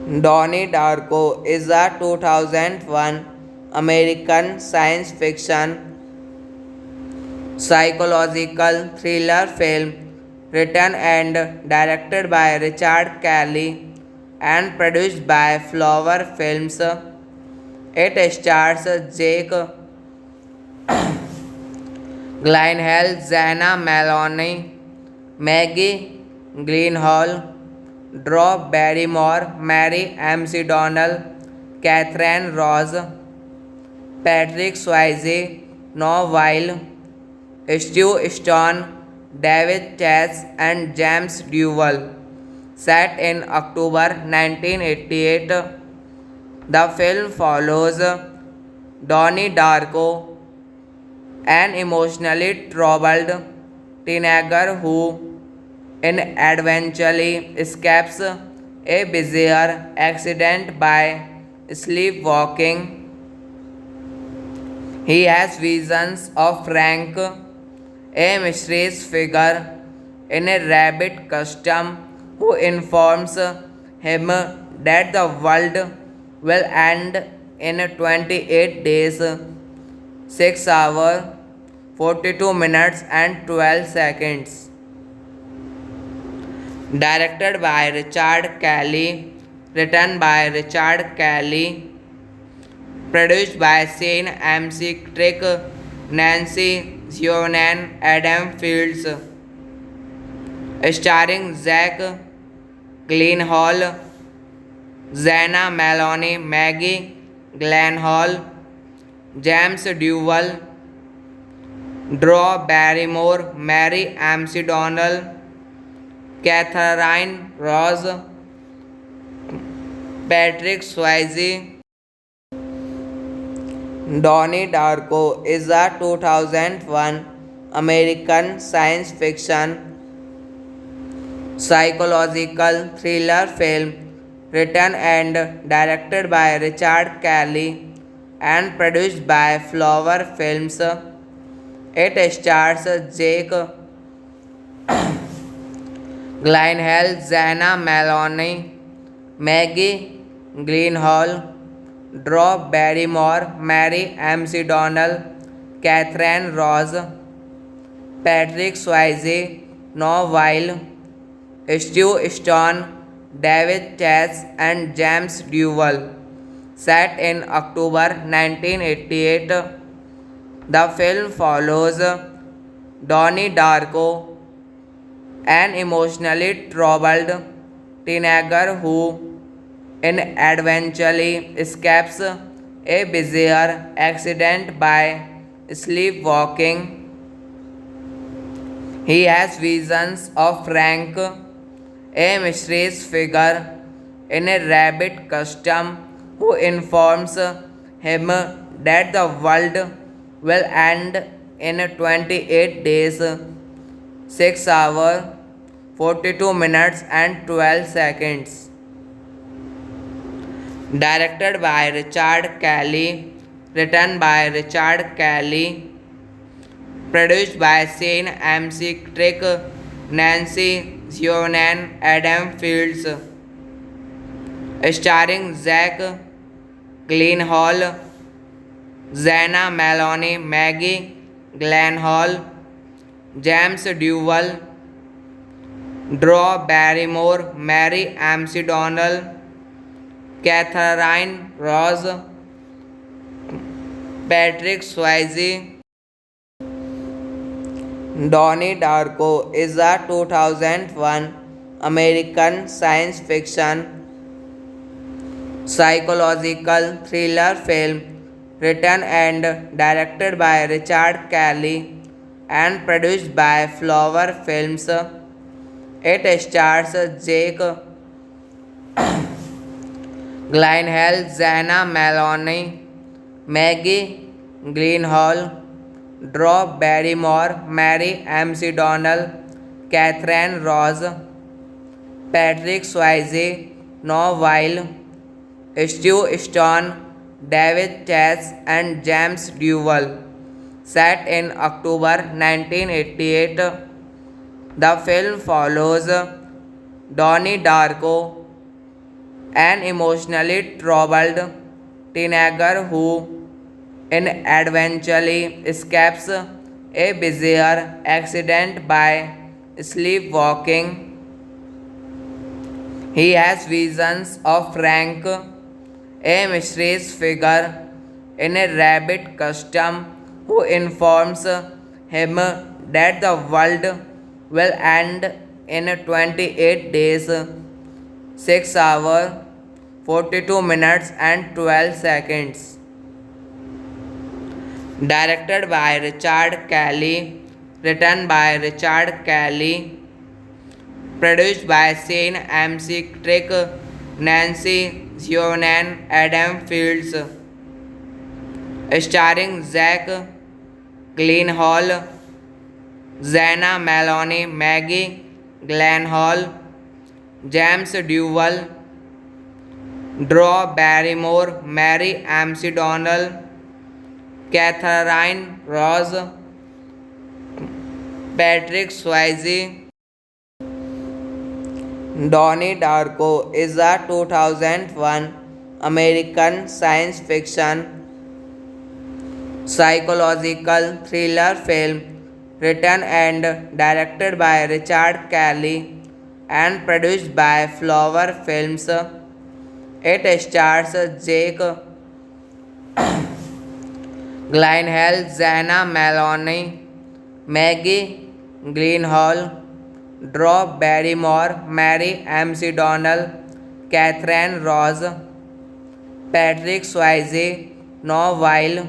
Donnie Darko is a 2001 American science fiction psychological thriller film written and directed by Richard Kelly and produced by Flower Films. It stars Jake Gyllenhaal, Zana Maloney, Maggie Gyllenhaal, Drew Barrymore, Mary McDonnell, Catherine Ross, Patrick Swayze, Noah Weil, Stu Stone, David Chase, and James Duvall. Set in October 1988, the film follows Donnie Darko, an emotionally troubled teenager who eventually escapes a bizarre accident by sleepwalking. He has visions of Frank, a mysterious figure in a rabbit costume who informs him that the world will end in 28 days, 6 hours, 42 minutes, and 12 seconds. Directed by Richard Kelly, written by Richard Kelly, produced by Shane McTrick, Nancy Zionan, Adam Fields, starring Zach Gyllenhaal, Zana Maloney, Maggie Gyllenhaal, James Duvall, Drew Barrymore, Mary McDonnell, Catherine Ross, Patrick Swayze. Donnie Darko is a 2001 American science fiction psychological thriller film written and directed by Richard Kelly and produced by Flower Films. It stars Jake Gyllenhaal, Zana Maloney, Maggie Gyllenhaal, Drew Barrymore, Mary McDonnell, Catherine Ross, Patrick Swayze, Noah Weil, Stu Stone, David Chase, and James Duvall. Set in October 1988, the film follows Donnie Darko, an emotionally troubled teenager who eventually escapes a bizarre accident by sleepwalking. He has visions of Frank, a mysterious figure in a rabbit costume who informs him that the world will end in 28 days, 6 hours, 42 minutes, and 12 seconds. Directed by Richard Kelly, written by Richard Kelly, produced by Shane McTrick, Nancy Zionan, Adam Fields, starring Zach Gyllenhaal, Zana Maloney, Maggie Gyllenhaal, James Duvall, Drew Barrymore, Mary McDonnell, Catherine Ross, Patrick Swayze. Donnie Darko is a 2001 American science fiction psychological thriller film written and directed by Richard Kelly and produced by Flower Films. It stars Jake Gyllenhaal, Zana Maloney, Maggie Gyllenhaal, Drew Barrymore, Mary McDonnell, Catherine Ross, Patrick Swayze, Noah Weil, Stu Stone, David Chase, and James Duvall. Set in October 1988, the film follows Donnie Darko, An emotionally troubled teenager who eventually escapes a bizarre accident by sleepwalking. He has visions of Frank, a mysterious figure in a rabbit costume who informs him that the world will end in 28 days, 6 hours, 42 minutes, and 12 seconds. Directed by Richard Kelly, written by Richard Kelly, produced by Shane McTrick, Nancy Zionan, Adam Fields, starring Zach Gyllenhaal, Zena Maloney, Maggie Gyllenhaal, James Duvall, Drew Barrymore, Mary McDonnell, Catherine Ross, Patrick Swayze. Donnie Darko is a 2001 American science fiction psychological thriller film written and directed by Richard Kelly and produced by Flower Films. It stars Jake Gyllenhaal, Zena Maloney, Maggie Gyllenhaal, Drew Barrymore, Mary McDonnell, Catherine Ross, Patrick Swayze, Noah Weil,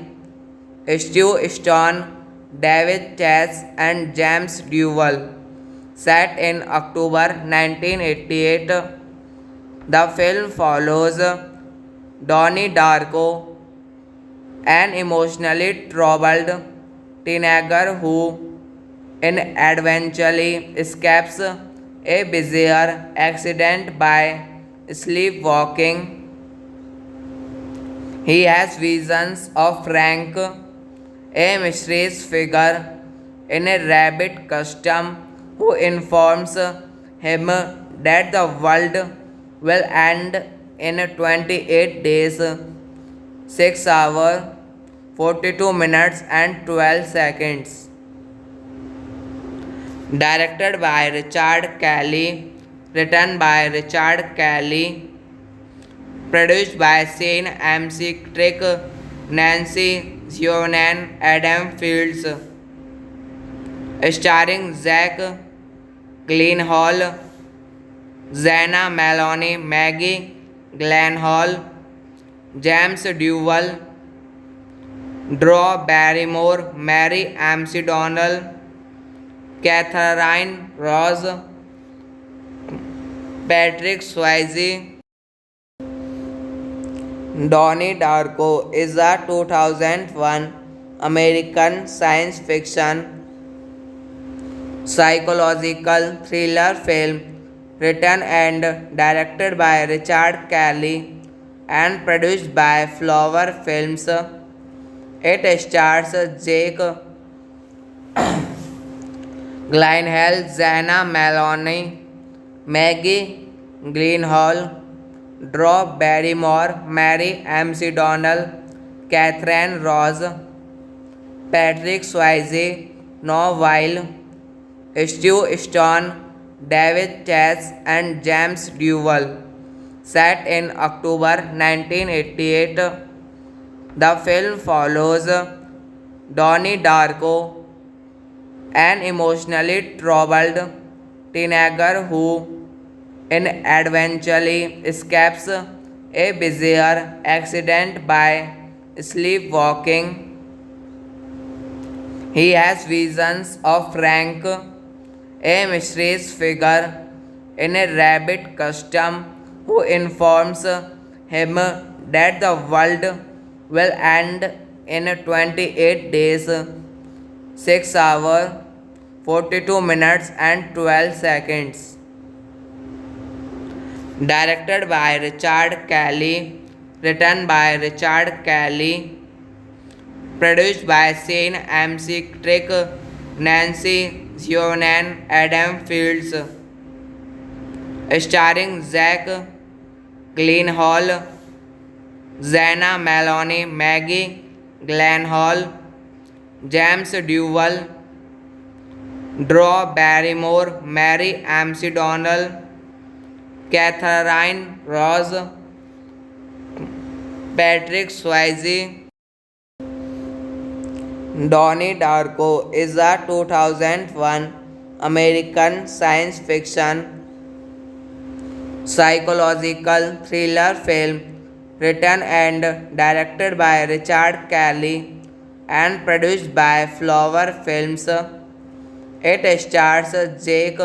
Stu Stone, David Chase, and James Duvall. Set in October 1988, the film follows Donnie Darko, an emotionally troubled teenager who eventually escapes a bizarre accident by sleepwalking. He has visions of Frank, a mysterious figure in a rabbit costume who informs him that the world will end in 28 days, 6 hours, 42 minutes, and 12 seconds. Directed by Richard Kelly, written by Richard Kelly, produced by Shane McTrick, Nancy Zionan, Adam Fields, starring Zach Gyllenhaal, Zena Maloney, Maggie Gyllenhaal, James Duvall, Drew Barrymore, Mary McDonnell, Catherine Ross, Patrick Swayze. Donnie Darko is a 2001 American science fiction psychological thriller film written and directed by Richard Kelly and produced by Flower Films. It stars Jake Gyllenhaal, Zena Maloney, Maggie Gyllenhaal, Drew Barrymore, Mary McDonnell, Catherine Ross, Patrick Swayze, Noah Weil, Stu Stone, David Chase, and James Duvall. Set in October 1988, the film follows Donnie Darko, an emotionally troubled teenager who eventually escapes a bizarre accident by sleepwalking. He has visions of Frank, a mysterious figure in a rabbit costume who informs him that the world will end in 28 days, 6 hours, 42 minutes, and 12 seconds. Directed by Richard Kelly, written by Richard Kelly, produced by Shane McTrick, Nancy Zionan, Adam Fields, starring Zach Gyllenhaal, Zena Maloney, Maggie Gyllenhaal, James Duvall, Drew Barrymore, Mary McDonnell, Catherine Ross, Patrick Swayze. Donnie Darko is a 2001 American science fiction psychological thriller film written and directed by Richard Kelly and produced by Flower Films. It stars Jake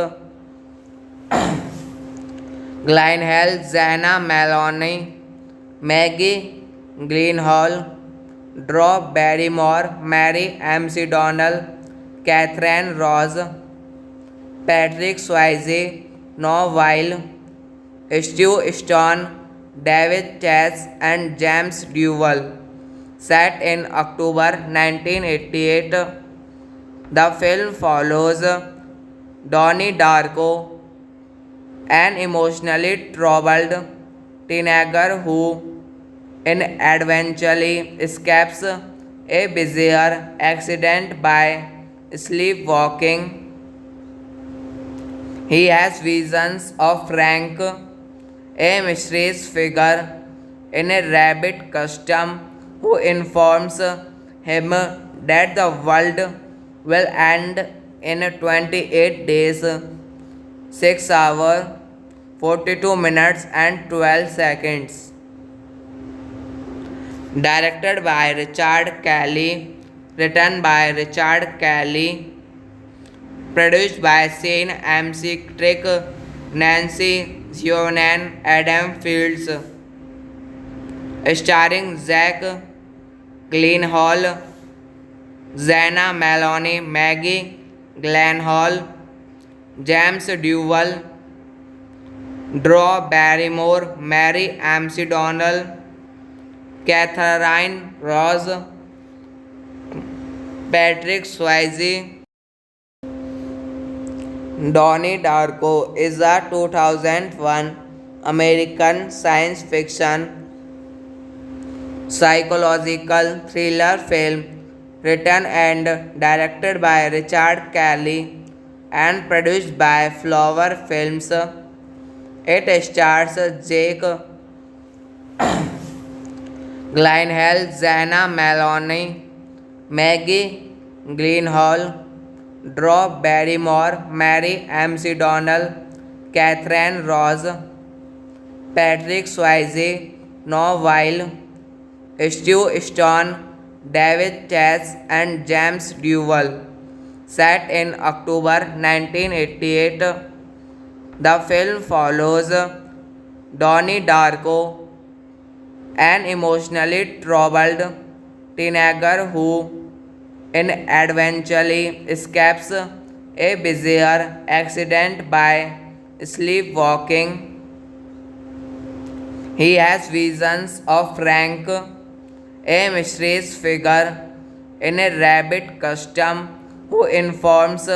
Gyllenhaal, Zena Maloney, Maggie Gyllenhaal, Drew Barrymore, Mary McDonnell, Catherine Ross, Patrick Swayze, Noah Weil, Stu Stone, David Chase, and James Duvall. Set in October 1988, the film follows Donnie Darko, an emotionally troubled teenager who eventually escapes a bizarre accident by sleepwalking. He has visions of Frank, a mysterious figure in a rabbit costume who informs him that the world will end in 28 days, 6 hours, 42 minutes, and 12 seconds. Directed by Richard Kelly, written by Richard Kelly, produced by Shane McTrick, Nancy Zionan, Adam Fields, starring Zach Gyllenhaal, Zena Maloney, Maggie Gyllenhaal, James Duvall, Drew Barrymore, Mary McDonnell, Catherine Ross, Patrick Swayze. Donnie Darko is a 2001 American science fiction psychological thriller film written and directed by Richard Kelly and produced by Flower Films. It stars Jake Gyllenhaal, Zena Maloney, Maggie Gyllenhaal, Drew Barrymore, Mary McDonnell, Catherine Ross, Patrick Swayze, Noah Weil, Stu Stone, David Chase, and James Duvall. Set in October 1988, the film follows Donnie Darko, an emotionally troubled teenager who eventually escapes a bizarre accident by sleepwalking. He has visions of Frank, a mysterious figure in a rabbit costume who informs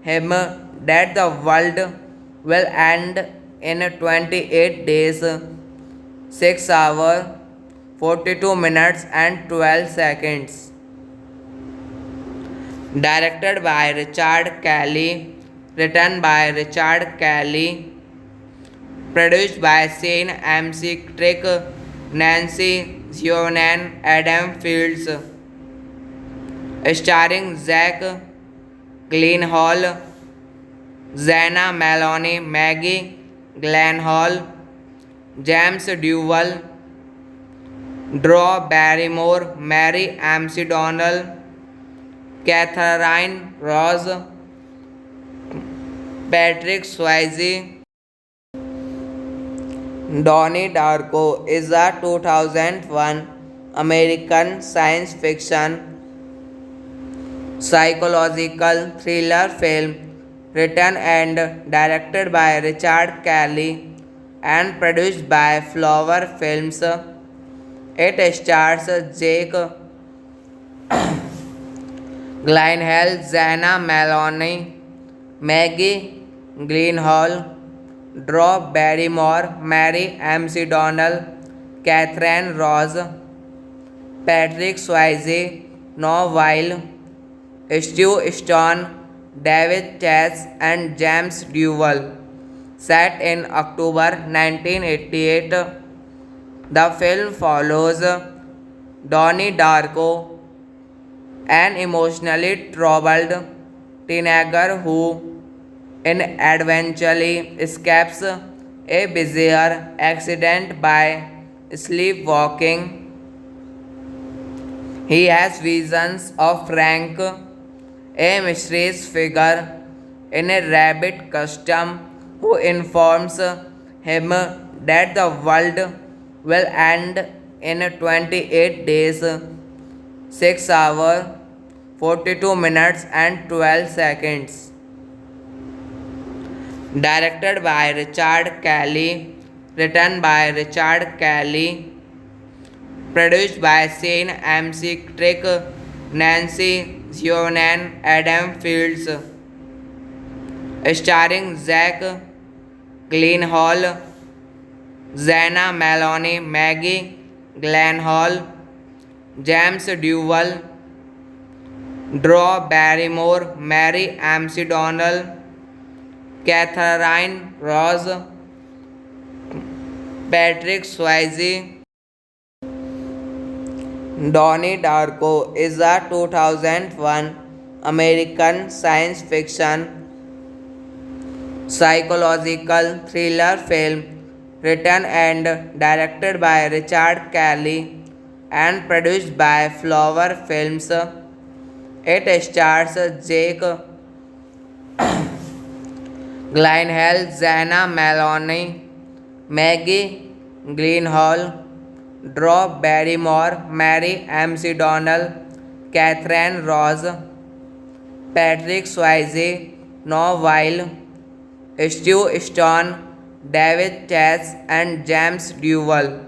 him that the world will end in 28 days, 6 hours, 42 minutes, and 12 seconds. Directed by Richard Kelly, written by Richard Kelly, produced by Shane McTrick, Nancy Zionan, Adam Fields, starring Zach Gyllenhaal, Zena Maloney, Maggie Gyllenhaal, James Duvall, Drew Barrymore, Mary McDonnell, Catherine Ross, Patrick Swayze. Donnie Darko is a 2001 American science fiction psychological thriller film written and directed by Richard Kelly and produced by Flower Films. It stars Jake Gyllenhaal, Zena Maloney, Maggie Gyllenhaal, Drew Barrymore, Mary McDonnell, Catherine Ross, Patrick Swayze, Noah Weil, Stu Stone, David Chase, and James Duvall. Set in October 1988, the film follows Donnie Darko, an emotionally troubled teenager who eventually escapes a bizarre accident by sleepwalking. He has visions of Frank, a mysterious figure in a rabbit costume who informs him that the world will end in 28 days, 6 hours, 42 minutes, and 12 seconds. Directed by Richard Kelly, written by Richard Kelly, produced by Shane McTrick, Nancy Zionan, Adam Fields, starring Zach Gyllenhaal, Zena Maloney, Maggie Gyllenhaal, James Duvall, Drew Barrymore, Mary McDonnell, Catherine Ross, Patrick Swayze. Donnie Darko is a 2001 American science fiction psychological thriller film written and directed by Richard Kelly and produced by Flower Films. It stars Jake Gyllenhaal, Zena Maloney, Maggie Gyllenhaal, Drew Barrymore, Mary McDonnell, Catherine Ross, Patrick Swayze, Noah Weil, Stu Stone, David Chase, and James Duvall.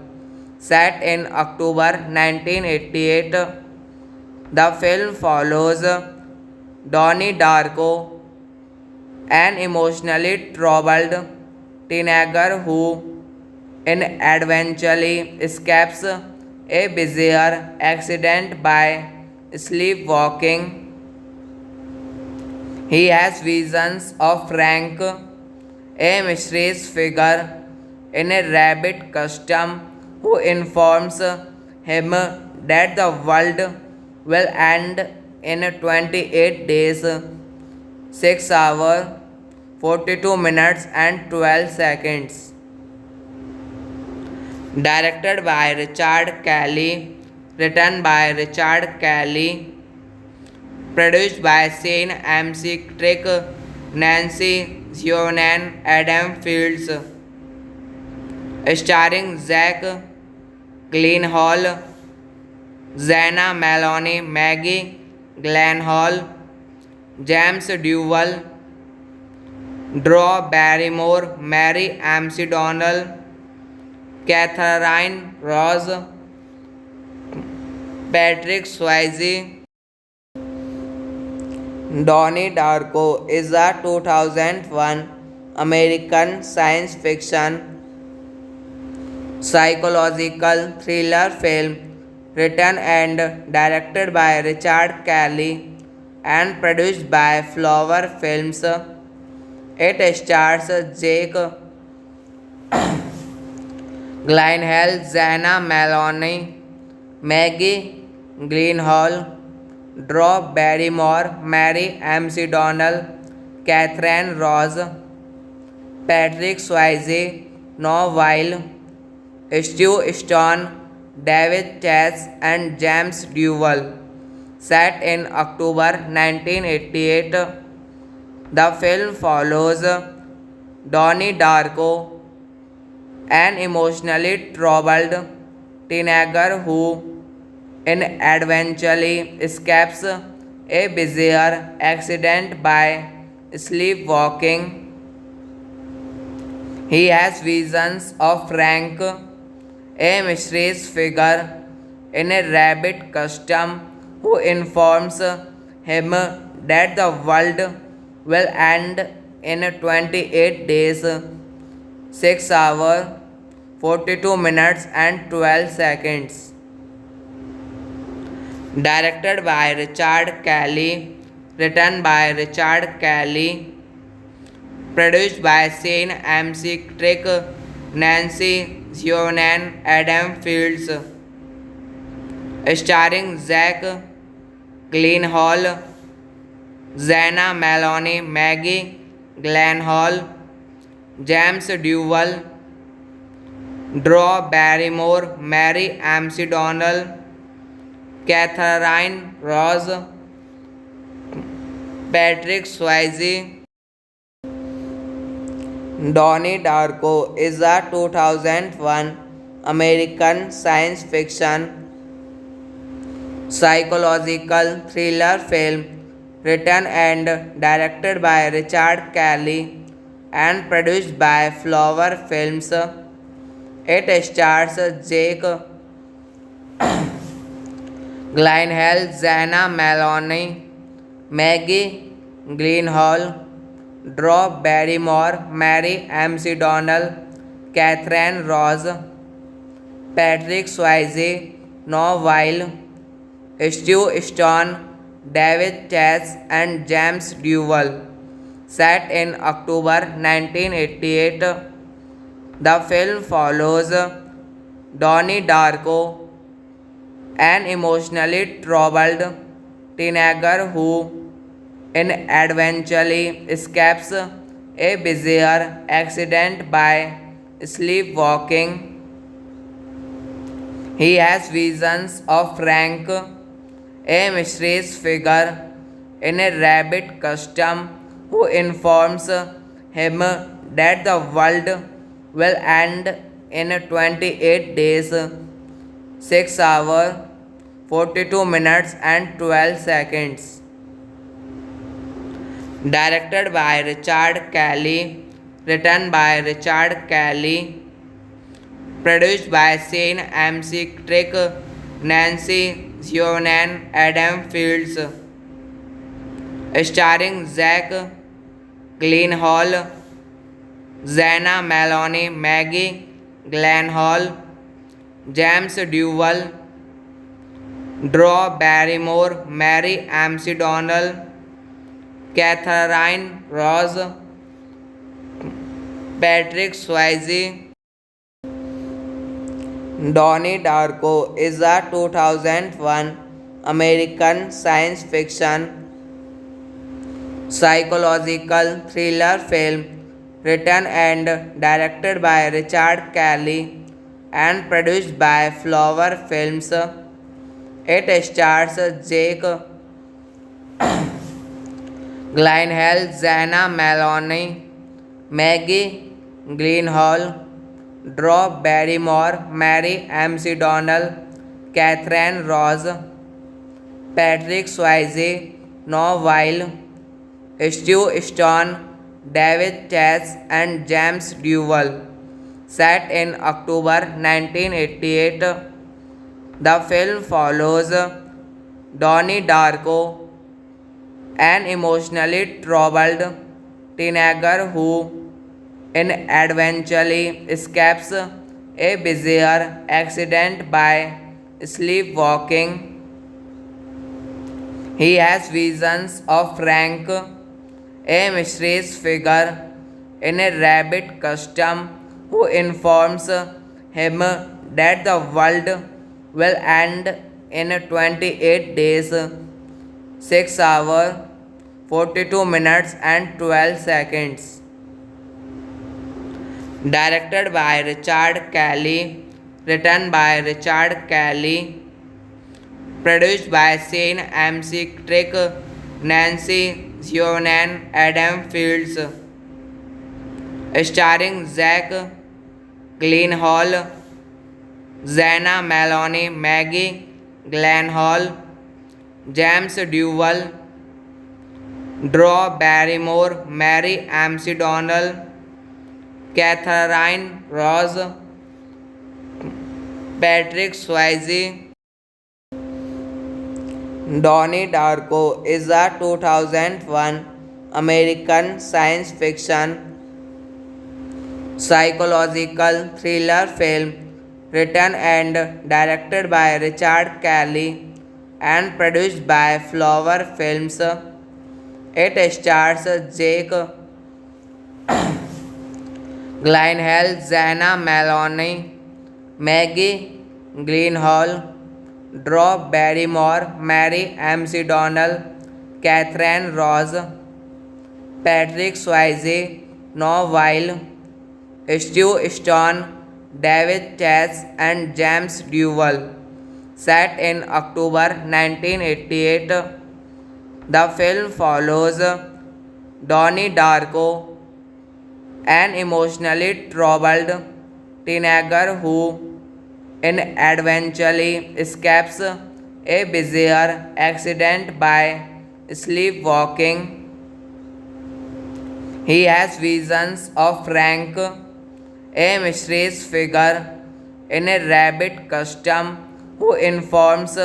Set in October 1988, the film follows Donnie Darko, an emotionally troubled teenager who eventually escapes a bizarre accident by sleepwalking. He has visions of Frank, a mysterious figure in a rabbit costume who informs him that the world will end in 28 days, 6 hours, 42 minutes, and 12 seconds. Directed by Richard Kelly, written by Richard Kelly, produced by Shane McTrick, Nancy Zionan, Adam Fields, starring Zach Gyllenhaal, Zena Maloney, Maggie Gyllenhaal, James Duvall, Drew Barrymore, Mary McDonnell, Catherine Ross, Patrick Swayze. Donnie Darko is a 2001 American science fiction psychological thriller film written and directed by Richard Kelly and produced by Flower Films. It stars Jake Gyllenhaal, Zena Maloney, Maggie Gyllenhaal, Drew Barrymore, Mary McDonnell, Catherine Ross, Patrick Swayze, Noah Weil, Stu Stone, David Chase, and James Duvall. Set in October 1988, the film follows Donnie Darko, an emotionally troubled teenager who eventually escapes a bizarre accident by sleepwalking. He has visions of Frank, a mysterious figure in a rabbit costume who informs him that the world will end in 28 days, 6 hours 42 minutes and 12 seconds. Directed by Richard Kelly, written by Richard Kelly, produced by Shane McTrick, Nancy Zionan, Adam Fields, starring Zach Gyllenhaal, Zena Maloney, Maggie Gyllenhaal, James Duvall, Drew Barrymore, Mary McDonnell, Catherine Ross, Patrick Swayze. Donnie Darko is a 2001 American science fiction psychological thriller film written and directed by Richard Kelly and produced by Flower Films. It stars Jake Gyllenhaal, Zena Maloney, Maggie Gyllenhaal, Drew Barrymore, Mary McDonnell, Catherine Ross, Patrick Swayze, Noah Weil, Stu Stone, David Chase, and James Duvall. Set in October 1988, the film follows Donnie Darko, an emotionally troubled teenager who eventually escapes a bizarre accident by sleepwalking. He has visions of Frank, a mysterious figure in a rabbit costume who informs him that the world will end in 28 days, 6 hours, 42 minutes, and 12 seconds. Directed by Richard Kelly, written by Richard Kelly, produced by Shane McTrick, Nancy Zionan, Adam Fields, starring Zach Gyllenhaal, Zena Maloney, Maggie Gyllenhaal, James Duvall, Drew Barrymore, Mary McDonnell, Catherine Ross, Patrick Swayze. Donnie Darko is a 2001 American science fiction psychological thriller film written and directed by Richard Kelly and produced by Flower Films. It stars Jake Gyllenhaal, Zena Maloney, Maggie Gyllenhaal, Drew Barrymore, Mary McDonnell, Catherine Ross, Patrick Swayze, Noah Weil, Stu Stone, David Chase, and James Duvall. Set in October 1988, the film follows Donnie Darko, an emotionally troubled teenager who eventually escapes a bizarre accident by sleepwalking. He has visions of Frank, a mysterious figure in a rabbit costume who informs him that the world will end in 28 days, 6 hours, 42 minutes, and 12 seconds. Directed by Richard Kelly, written by Richard Kelly, produced by Shane McTrick, Nancy Zionan, Adam Fields, starring Zach Gyllenhaal, Zena Maloney, Maggie Gyllenhaal, James Duvall, Drew Barrymore, Mary McDonnell, Catherine Ross, Patrick Swayze. Donnie Darko is a 2001 American science fiction psychological thriller film written and directed by Richard Kelly and produced by Flower Films. It stars Jake Gyllenhaal, Zana Maloney, Maggie Gyllenhaal, Drew Barrymore, Mary McDonnell, Catherine Ross, Patrick Swayze, Noah Weil, Stu Stone, David Chase, and James Duvall. Set in October 1988, the film follows Donnie Darko, an emotionally troubled teenager who eventually escapes a bizarre accident by sleepwalking. He has visions of Frank, a mysterious figure in a rabbit costume who informs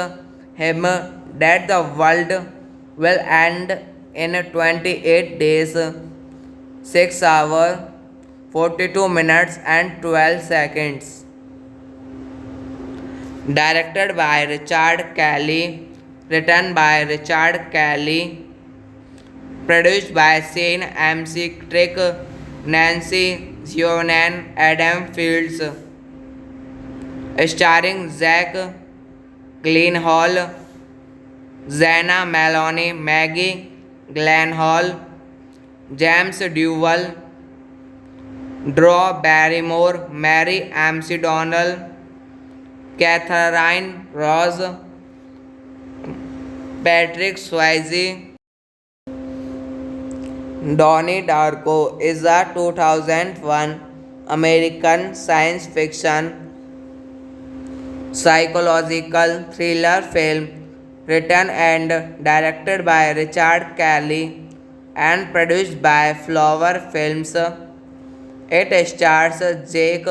him that the world will end in 28 days, 6 hours, 42 minutes, and 12 seconds. Directed by Richard Kelly, written by Richard Kelly, produced by Shane McTrick, Nancy Zionan, Adam Fields, starring Zach Gyllenhaal, Zana Maloney, Maggie Gyllenhaal, James Duvall, Drew Barrymore, Mary McDonnell, Catherine Ross, Patrick Swayze. Donnie Darko is a 2001 American science fiction psychological thriller film written and directed by Richard Kelly and produced by Flower Films. It stars Jake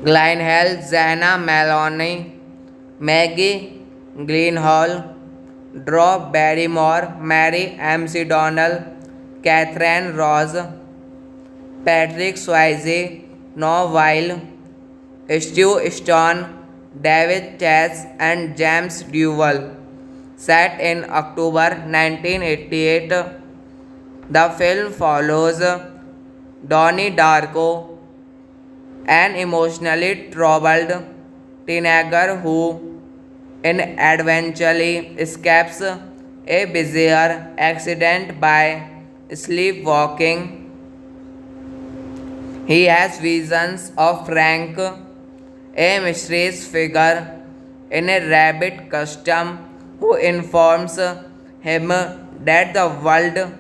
Gyllenhaal, Zana Maloney, Maggie Gyllenhaal, Drew Barrymore, Mary McDonnell, Catherine Ross, Patrick Swayze, Noah Weil, Stu Stone, David Chase, and James Duvall. Set in October 1988, the film follows Donnie Darko, an emotionally troubled teenager who eventually escapes a bizarre accident by sleepwalking. He has visions of Frank, a mysterious figure in a rabbit costume who informs him that the world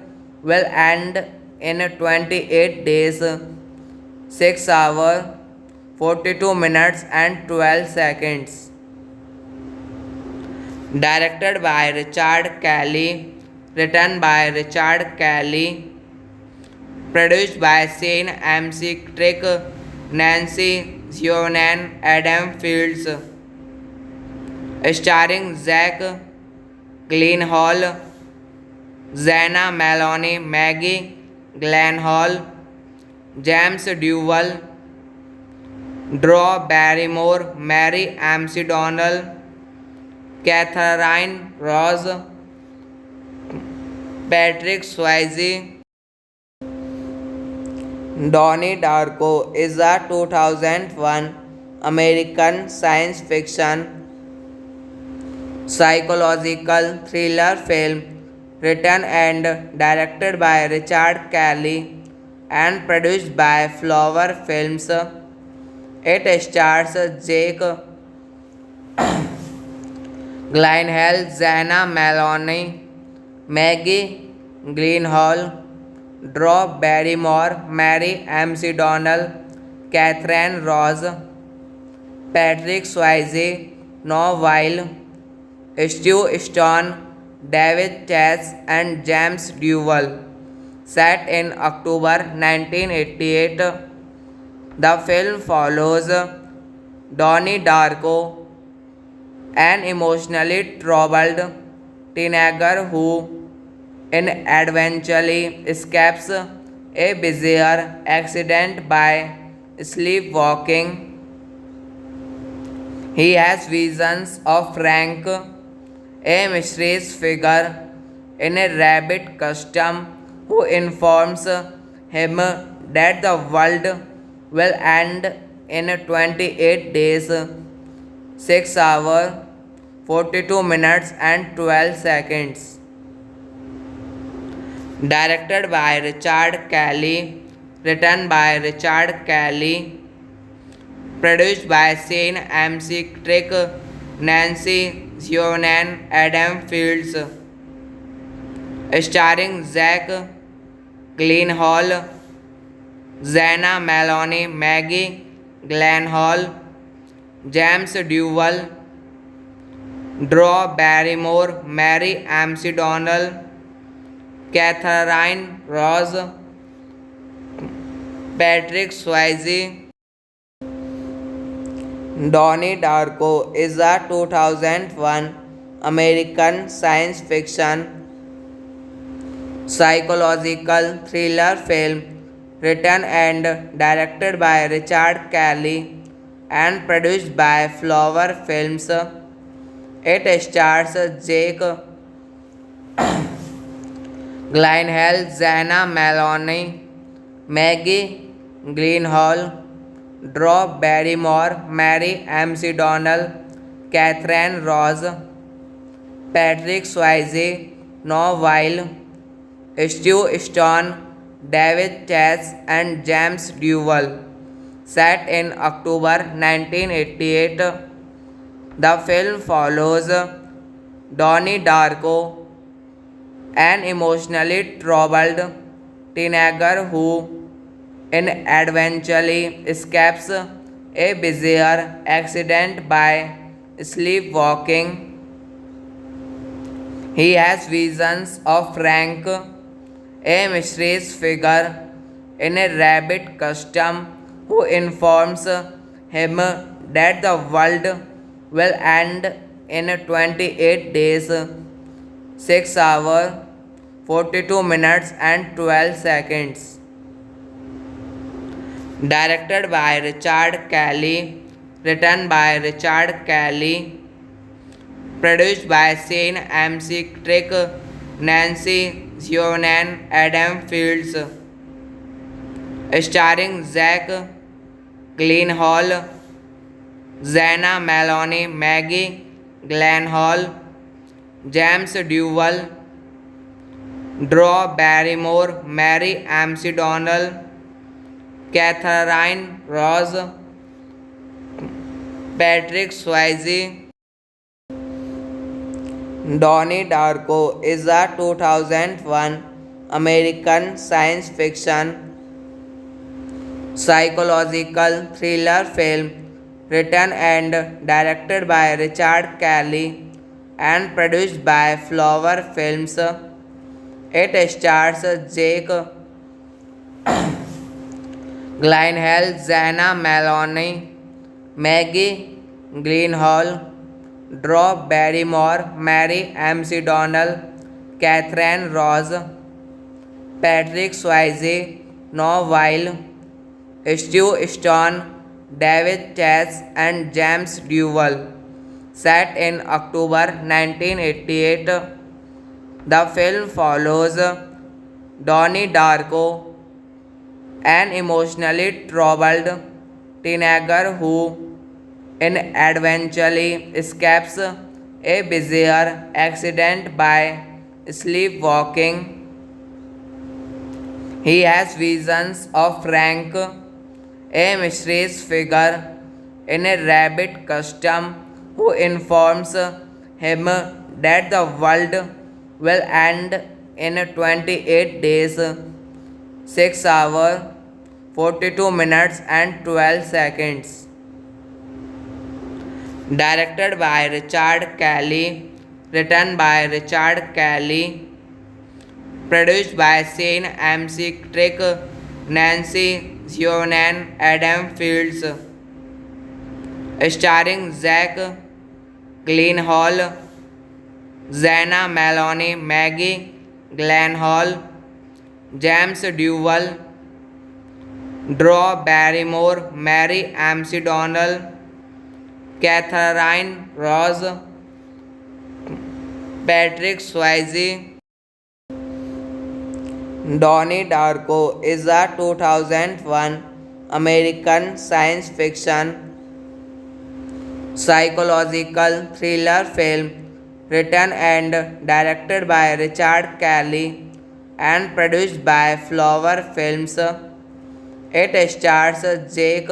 will end in 28 days, 6 hours, 42 minutes, and 12 seconds. Directed by Richard Kelly, written by Richard Kelly, produced by Shane McTrick, Nancy Zionan, Adam Fields, starring Zach Gyllenhaal, Zana Maloney, Maggie Gyllenhaal, James Duvall, Drew Barrymore, Mary McDonnell, Catherine Ross, Patrick Swayze. Donnie Darko is a 2001 American science fiction psychological thriller film written and directed by Richard Kelly and produced by Flower Films. It stars Jake Gyllenhaal, Zana Maloney, Maggie Gyllenhaal, Drew Barrymore, Mary McDonnell, Catherine Ross, Patrick Swayze, Noah Weil, Stu Stone, David Chase, and James Duvall. Set in October 1988, the film follows Donnie Darko, an emotionally troubled teenager who eventually escapes a bizarre accident by sleepwalking. He has visions of Frank, a mysterious figure in a rabbit costume who informs him that the world will end in 28 days, 6 hours, 42 minutes, and 12 seconds. Directed by Richard Kelly, written by Richard Kelly, produced by Shane McTrick, Nancy Zionan, Adam Fields, starring Zach Gyllenhaal, Zena Maloney, Maggie Gyllenhaal, James Duvall, Drew Barrymore, Mary McDonnell, Catherine Ross, Patrick Swayze. Donnie Darko is a 2001 American science fiction psychological thriller film written and directed by Richard Kelly and produced by Flower Films. It stars Jake Gyllenhaal, Zena Maloney, Maggie Gyllenhaal, Drew Barrymore, Mary McDonnell, Catherine Ross, Patrick Swayze, Noah Weil, Stu Stone, David Chase, and James Duvall. Set in October 1988, the film follows Donnie Darko, an emotionally troubled teenager who eventually escapes a bizarre accident by sleepwalking. He has visions of Frank, a mysterious figure in a rabbit costume who informs him that the world will end in 28 days, 6 hours, 42 minutes, and 12 seconds. Directed by Richard Kelly, written by Richard Kelly, produced by Shane McTrick, Nancy Zionan, Adam Fields, starring Zach Gyllenhaal, Zena Maloney, Maggie Gyllenhaal, James Duvall, Drew Barrymore, Mary McDonnell, Catherine Ross, Patrick Swayze. Donnie Darko is a 2001 American science fiction psychological thriller film written and directed by Richard Kelly and produced by Flower Films. It stars Jake Gyllenhaal, Zena Maloney, Maggie Gyllenhaal, Drew Barrymore, Mary McDonnell, Catherine Ross, Patrick Swayze, Noah Weil, Stu Stone, David Chase, and James Duvall. Set in October 1988, the film follows Donnie Darko, an emotionally troubled teenager who eventually escapes a bizarre accident by sleepwalking. He has visions of Frank, a mysterious figure in a rabbit costume who informs him that the world will end in 28 days, 6 hours, 42 minutes, and 12 seconds. Directed by Richard Kelly, written by Richard Kelly, produced by Shane McTrick, Nancy Zionan, Adam Fields, starring Zach Gyllenhaal, Zena Maloney, Maggie Gyllenhaal, James Duvall, Drew Barrymore, Mary McDonnell, Catherine Ross, Patrick Swayze. Donnie Darko is a 2001 American science fiction psychological thriller film written and directed by Richard Kelly and produced by Flower Films. It stars Jake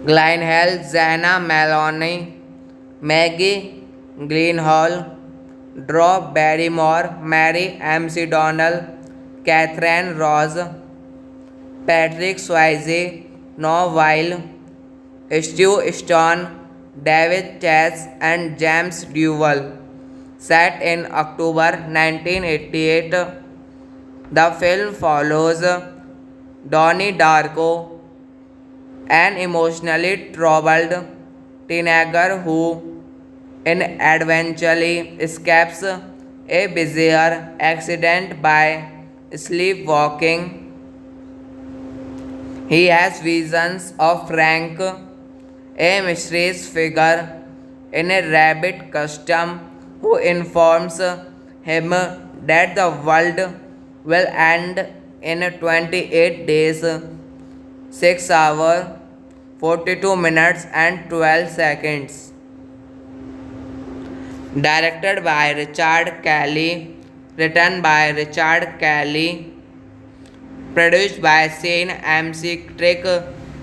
Gyllenhaal, Zana Maloney, Maggie Gyllenhaal, Drew Barrymore, Mary McDonnell, Catherine Ross, Patrick Swayze, Noah Weil, Stu Stone, David Chase, and James Duvall. Set in October 1988, the film follows Donnie Darko, an emotionally troubled teenager who eventually escapes a bizarre accident by sleepwalking. He has visions of Frank, a mysterious figure in a rabbit costume who informs him that the world will end in 28 days, 6 hours, 42 minutes, and 12 seconds. Directed by Richard Kelly, written by Richard Kelly, produced by Shane McTrick,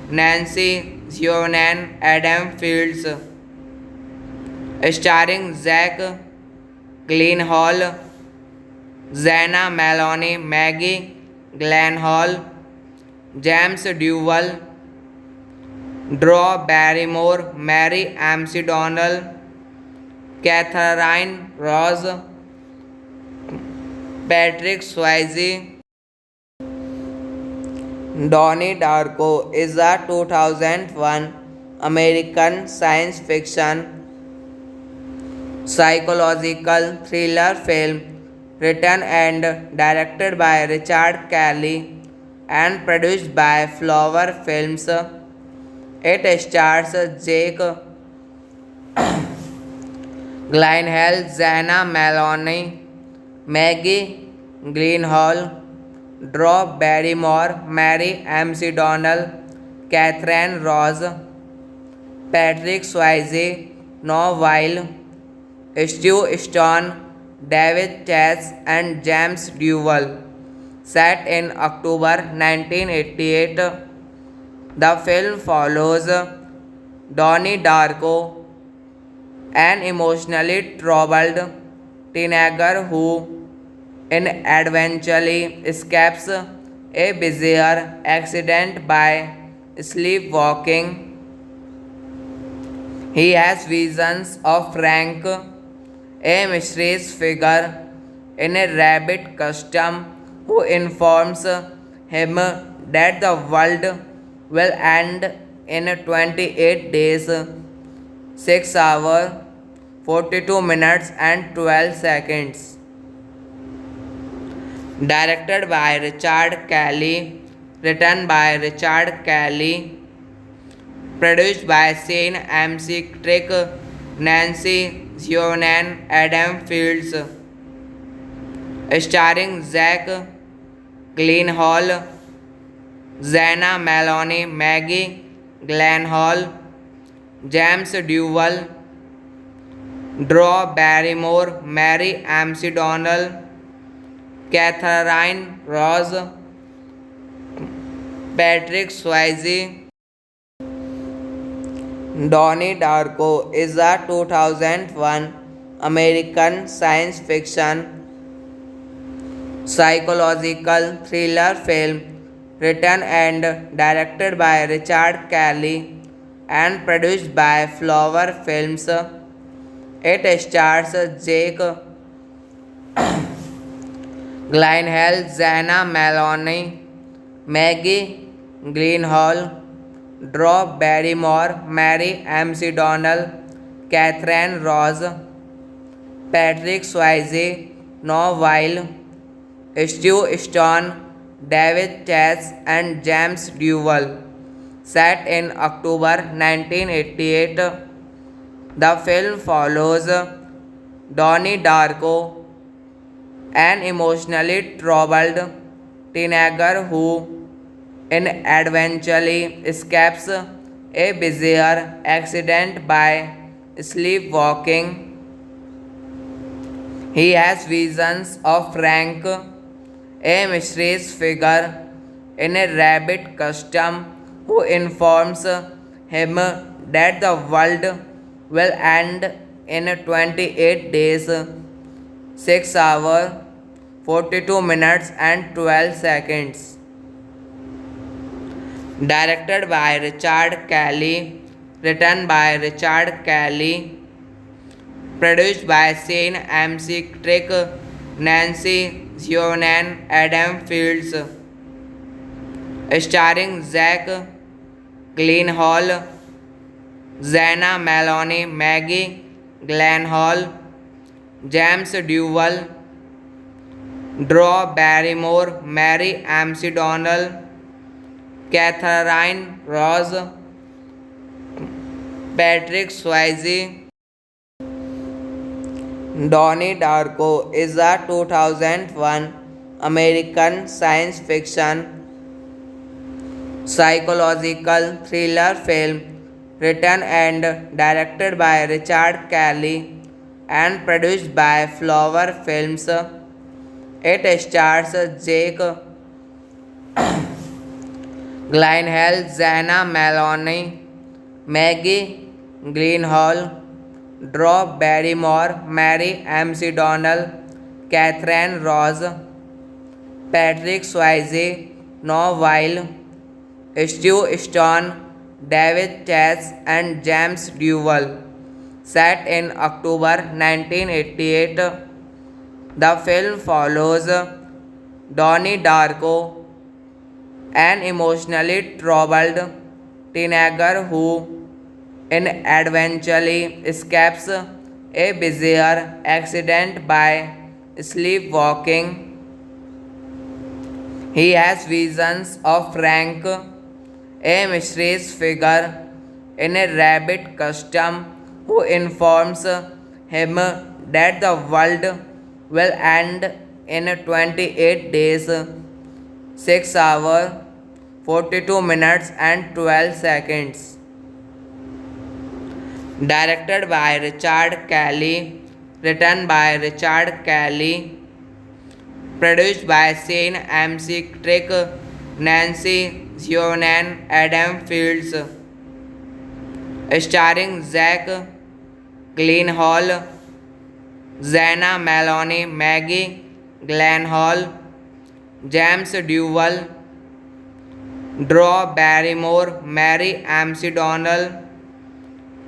Nancy Zionan, Adam Fields, starring Zach Gyllenhaal, Zana Maloney, Maggie Gyllenhaal, James Duvall, Drew Barrymore, Mary McDonnell, Catherine Ross, Patrick Swayze. Donnie Darko is a 2001 American science fiction psychological thriller film written and directed by Richard Kelly and produced by Flower Films. It stars Jake Gyllenhaal, Zana Maloney, Maggie Gyllenhaal, Drew Barrymore, Mary McDonnell, Catherine Ross, Patrick Swayze, Noah Weil, Stu Stone, David Chase, and James Duvall. Set in October 1988, the film follows Donnie Darko, an emotionally troubled teenager who eventually escapes a bizarre accident by sleepwalking. He has visions of Frank, a mysterious figure in a rabbit costume who informs him that the world will end in 28 days, 6 hours, 42 minutes, and 12 seconds. Directed by Richard Kelly, written by Richard Kelly, produced by Shane McTrick, Nancy Zionan, Adam Fields, starring Zach Gyllenhaal, Zana Maloney, Maggie Gyllenhaal, James Duvall, Drew Barrymore, Mary McDonnell, Catherine Ross, Patrick Swayze. Donnie Darko is a 2001 American science fiction psychological thriller film written and directed by Richard Kelly and produced by Flower Films. It stars Jake Gyllenhaal, Zana Maloney, Maggie Gyllenhaal, Drew Barrymore, Mary McDonnell, Catherine Ross, Patrick Swayze, Noah Weil, Stu Stone, David Chase and James Duval. Set in October 1988, the film follows Donnie Darko, an emotionally troubled teenager who eventually escapes a bizarre accident by sleepwalking. He has visions of Frank, a mysterious figure in a rabbit costume who informs him that the world will end in 28 days, 6 hours, 42 minutes, and 12 seconds. Directed by Richard Kelly, written by Richard Kelly, produced by Shane McTrick, Nancy Zionan, Adam Fields, starring Zach Gyllenhaal, Zena Maloney, Maggie Gyllenhaal, James Duval, Drew Barrymore, Mary McDonnell, Catherine Ross, Patrick Swayze. Donnie Darko is a 2001 American science fiction psychological thriller film written and directed by Richard Kelly and produced by Flower Films. It stars Jake Gyllenhaal, Zena Maloney, Maggie Gyllenhaal, Drew Barrymore, Mary McDonnell, Catherine Ross, Patrick Swayze, Noah Weil, Stu Stone, David Chase, and James Duval. Set in October 1988, the film follows Donnie Darko, an emotionally troubled teenager who eventually escapes a bizarre accident by sleepwalking. He has visions of Frank, a mysterious figure in a rabbit costume who informs him that the world will end in 28 days, 6 hours, 42 minutes, and 12 seconds. Directed by Richard Kelly, written by Richard Kelly, produced by Shane McTrick, Nancy Zionan, Adam Fields, starring Zach Gyllenhaal, Zena Maloney, Maggie Gyllenhaal, James Duval, Drew Barrymore, Mary McDonnell,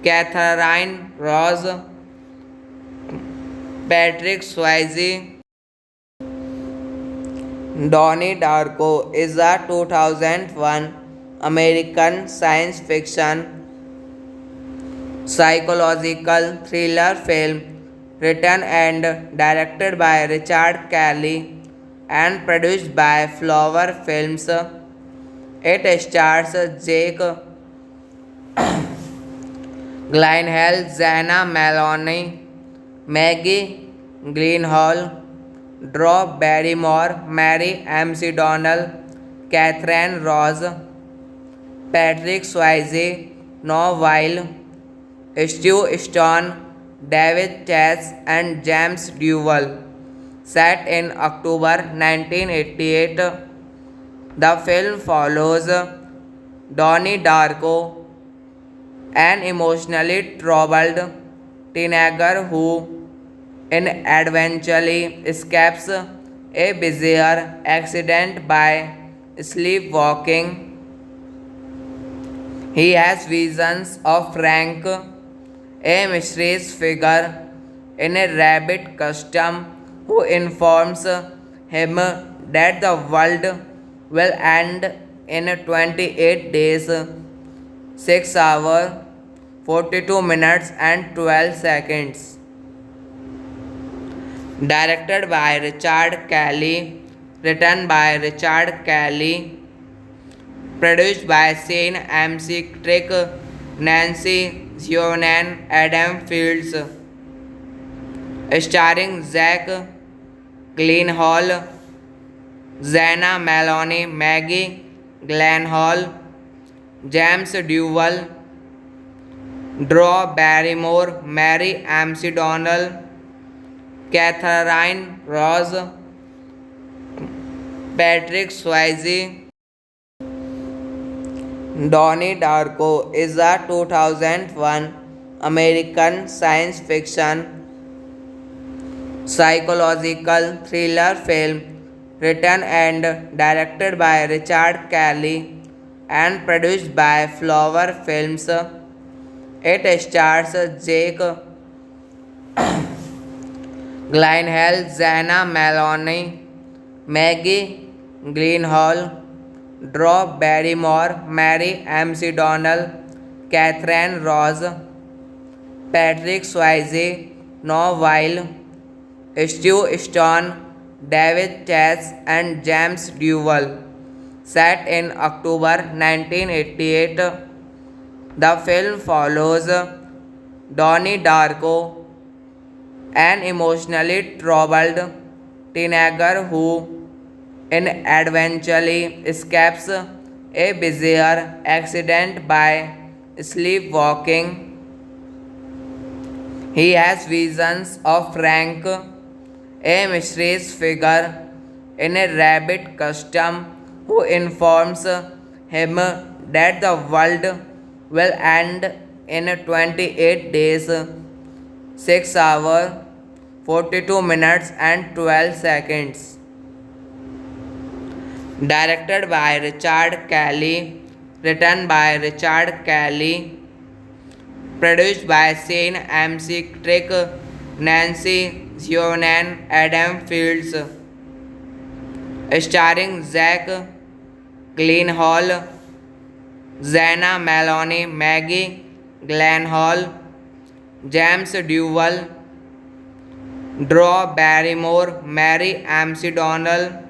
Catherine Ross, Patrick Swayze. Donnie Darko is a 2001 American science fiction psychological thriller film written and directed by Richard Kelly and produced by Flower Films. It stars Jake Gyllenhaal, Zena Maloney, Maggie Gyllenhaal, Drew Barrymore, Mary McDonnell, Catherine Ross, Patrick Swayze, Noah Weil, Stu Stone, David Chase, and James Duval. Set in October 1988, the film follows Donnie Darko, an emotionally troubled teenager who eventually escapes a bizarre accident by sleepwalking. He has visions of Frank, a mysterious figure in a rabbit costume who informs him that the world will end in 28 days, 6 hours, 42 minutes, and 12 seconds. Directed by Richard Kelly, written by Richard Kelly, produced by Shane McTrick, Nancy Zionan, Adam Fields, starring Zach Gyllenhaal, Zena Maloney, Maggie Gyllenhaal, James Duvall, Drew Barrymore, Mary McDonnell, Catherine Ross, Patrick Swayze. Donnie Darko is a 2001 American science fiction psychological thriller film written and directed by Richard Kelly and produced by Flower Films. It stars Jake Gyllenhaal, Zena Maloney, Maggie Gyllenhaal, Drew Barrymore, Mary McDonnell, Catherine Ross, Patrick Swayze, Noah Weil, Stu Stone, David Chase, and James Duvall. Set in October 1988, the film follows Donnie Darko, an emotionally troubled teenager who eventually escapes a bizarre accident by sleepwalking. He has visions of Frank, a mysterious figure in a rabbit costume who informs him that the world will end in 28 days, 6 hours, 42 minutes, and 12 seconds. Directed by Richard Kelly, written by Richard Kelly, produced by Shane McTrick, Nancy Zionan, Adam Fields, starring Zach Gyllenhaal, Zena Maloney, Maggie Gyllenhaal, James Duvall, Drew Barrymore, Mary McDonnell,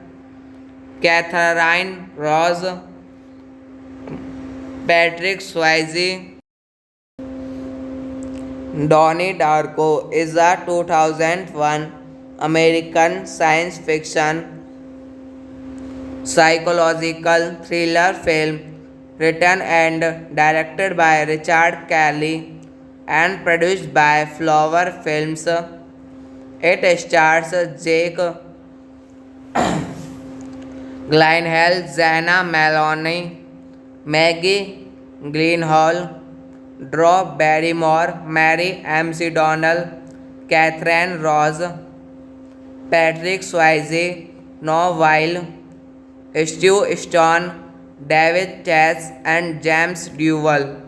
Catherine Ross, Patrick Swayze. Donnie Darko is a 2001 American science fiction psychological thriller film written and directed by Richard Kelly and produced by Flower Films. It stars Jake Gyllenhaal, Zena Maloney, Maggie Gyllenhaal, Drew Barrymore, Mary McDonnell, Catherine Ross, Patrick Swayze, Noah Weil, Stu Stone, David Chase, and James Duvall.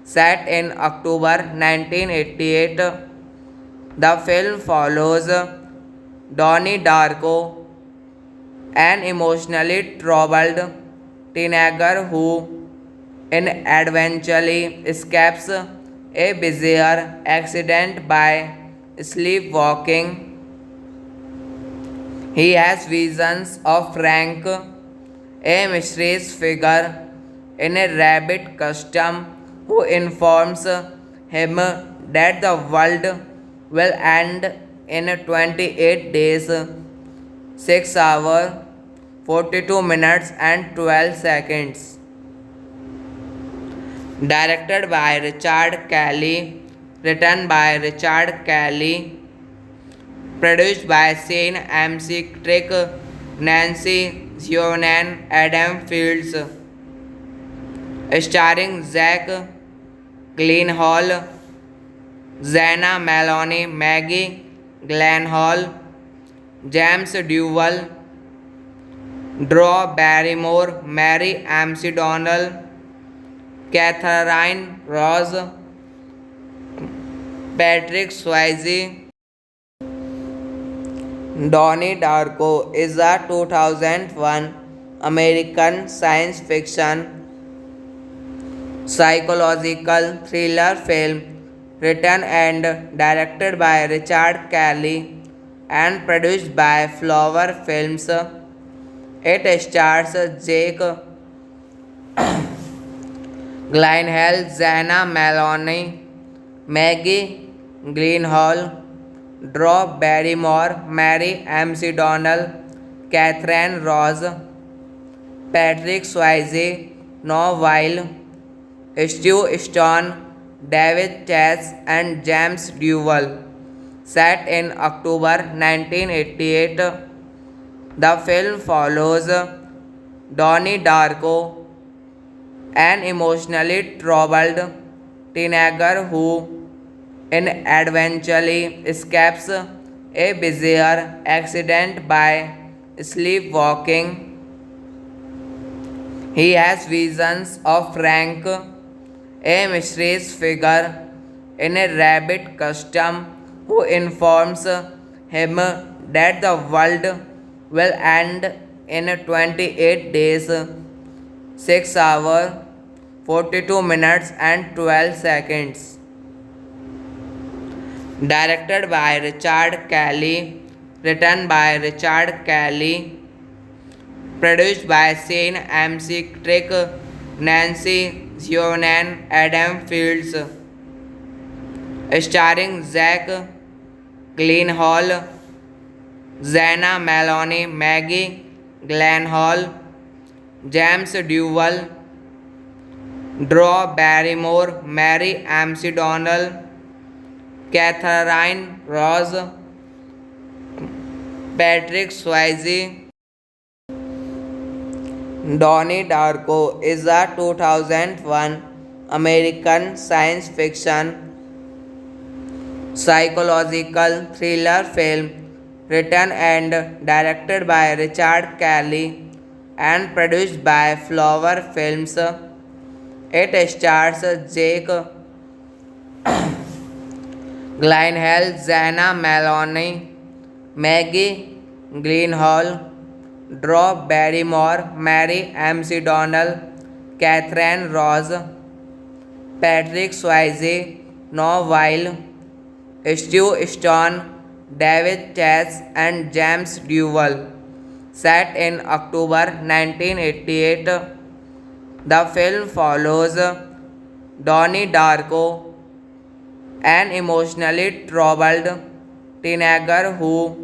Set in October 1988, the film follows Donnie Darko, an emotionally troubled teenager who eventually escapes a bizarre accident by sleepwalking. He has visions of Frank, a mysterious figure in a rabbit costume who informs him that the world will end in 28 days, 6 hours, 42 minutes, and 12 seconds. Directed by Richard Kelly, written by Richard Kelly, produced by Shane McTrick, Nancy Zionan, Adam Fields, starring Zach Gyllenhaal, Zena Maloney, Maggie Gyllenhaal, James Duvall, Drew Barrymore, Mary McDonnell, Catherine Ross, Patrick Swayze. Donnie Darko is a 2001 American science fiction psychological thriller film written and directed by Richard Kelly and produced by Flower Films. It stars Jake Gyllenhaal, Zena Maloney, Maggie Gyllenhaal, Drew Barrymore, Mary McDonnell, Catherine Ross, Patrick Swayze, Noah Weil, Stu Stone, David Chase, and James Duvall. Set in October 1988, the film follows Donnie Darko, an emotionally troubled teenager who eventually escapes a bizarre accident by sleepwalking. He has visions of Frank, a mysterious figure in a rabbit costume who informs him that the world will end in 28 days, 6 hours, 42 minutes, and 12 seconds. Directed by Richard Kelly, written by Richard Kelly, produced by Shane McTrick, Nancy Zionan, Adam Fields, starring Zach Gyllenhaal, Zena Maloney, Maggie Gyllenhaal, James Duvall, Drew Barrymore, Mary McDonnell, Catherine Ross, Patrick Swayze. Donnie Darko is a 2001 American science fiction psychological thriller film written and directed by Richard Kelly and produced by Flower Films. It stars Jake Gyllenhaal, Zena Maloney, Maggie Gyllenhaal, Drew Barrymore, Mary McDonnell, Catherine Ross, Patrick Swayze, Noah Weil, Stu Stone, David Chase, and James Duvall. Set in October 1988, the film follows Donnie Darko, an emotionally troubled teenager who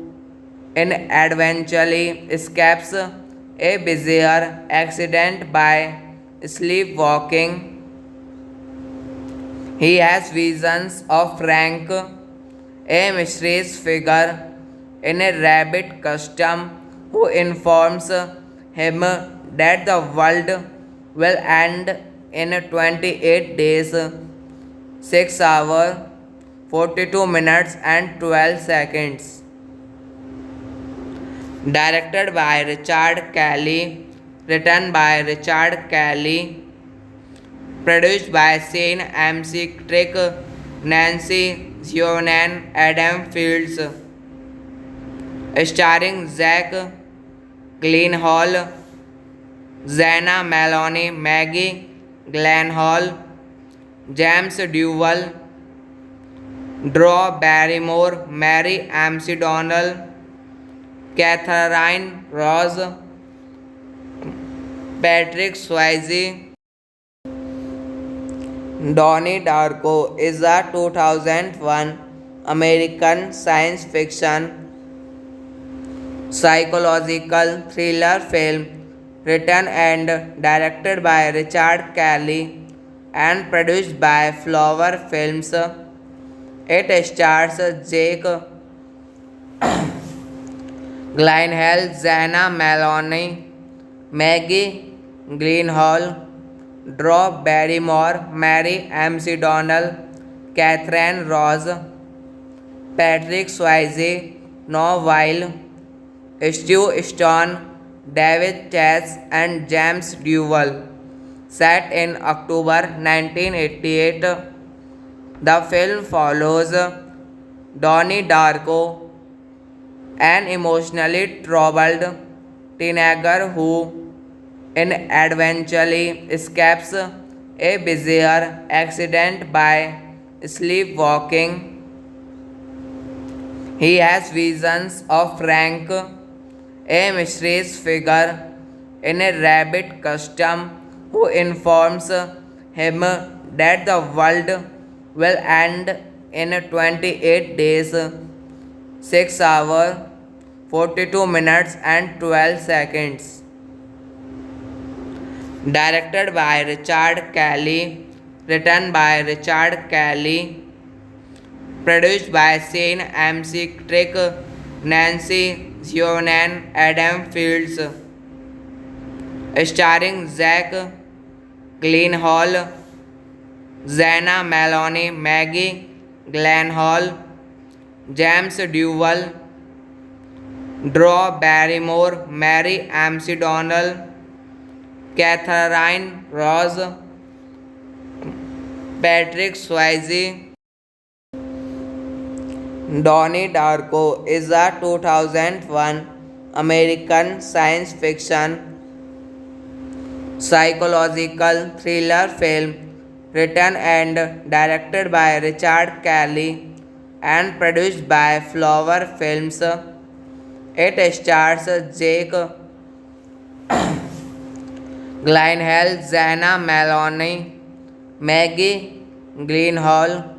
eventually escapes a bizarre accident by sleepwalking. He has visions of Frank, a mysterious figure in a rabbit costume who informs him that the world will end in 28 days, 6 hours, 42 minutes, and 12 seconds. Directed by Richard Kelly, written by Richard Kelly, produced by Shane McTrick, Nancy Zionan, Adam Fields, starring Zach Gyllenhaal, Zena Maloney, Maggie Gyllenhaal, James Duvall, Drew Barrymore, Mary McDonnell, Catherine Ross, Patrick Swayze. Donnie Darko is a 2001 American science fiction psychological thriller film written and directed by Richard Kelly and produced by Flower Films. It stars Jake Gyllenhaal, Zena Maloney, Maggie Gyllenhaal, Drew Barrymore, Mary McDonnell, Catherine Ross, Patrick Swayze, Noah Weil, Stu Stone, David Chase, and James Duvall. Set in October 1988, the film follows Donnie Darko, an emotionally troubled teenager who eventually escapes a bizarre accident by sleepwalking. He has visions of Frank, a mysterious figure in a rabbit costume who informs him that the world will end in 28 days, 6 hours, 42 minutes and 12 seconds. Directed by Richard Kelly, written by Richard Kelly, produced by Shane McTrick, Nancy Zionan, Adam Fields, starring Zach Gyllenhaal, Zena Maloney, Maggie Gyllenhaal, James Duvall, Drew Barrymore, Mary McDonnell, Catherine Ross, Patrick Swayze. Donnie Darko is a 2001 American science fiction psychological thriller film written and directed by Richard Kelly and produced by Flower Films. It stars Jake Gyllenhaal, Zena Maloney, Maggie Gyllenhaal,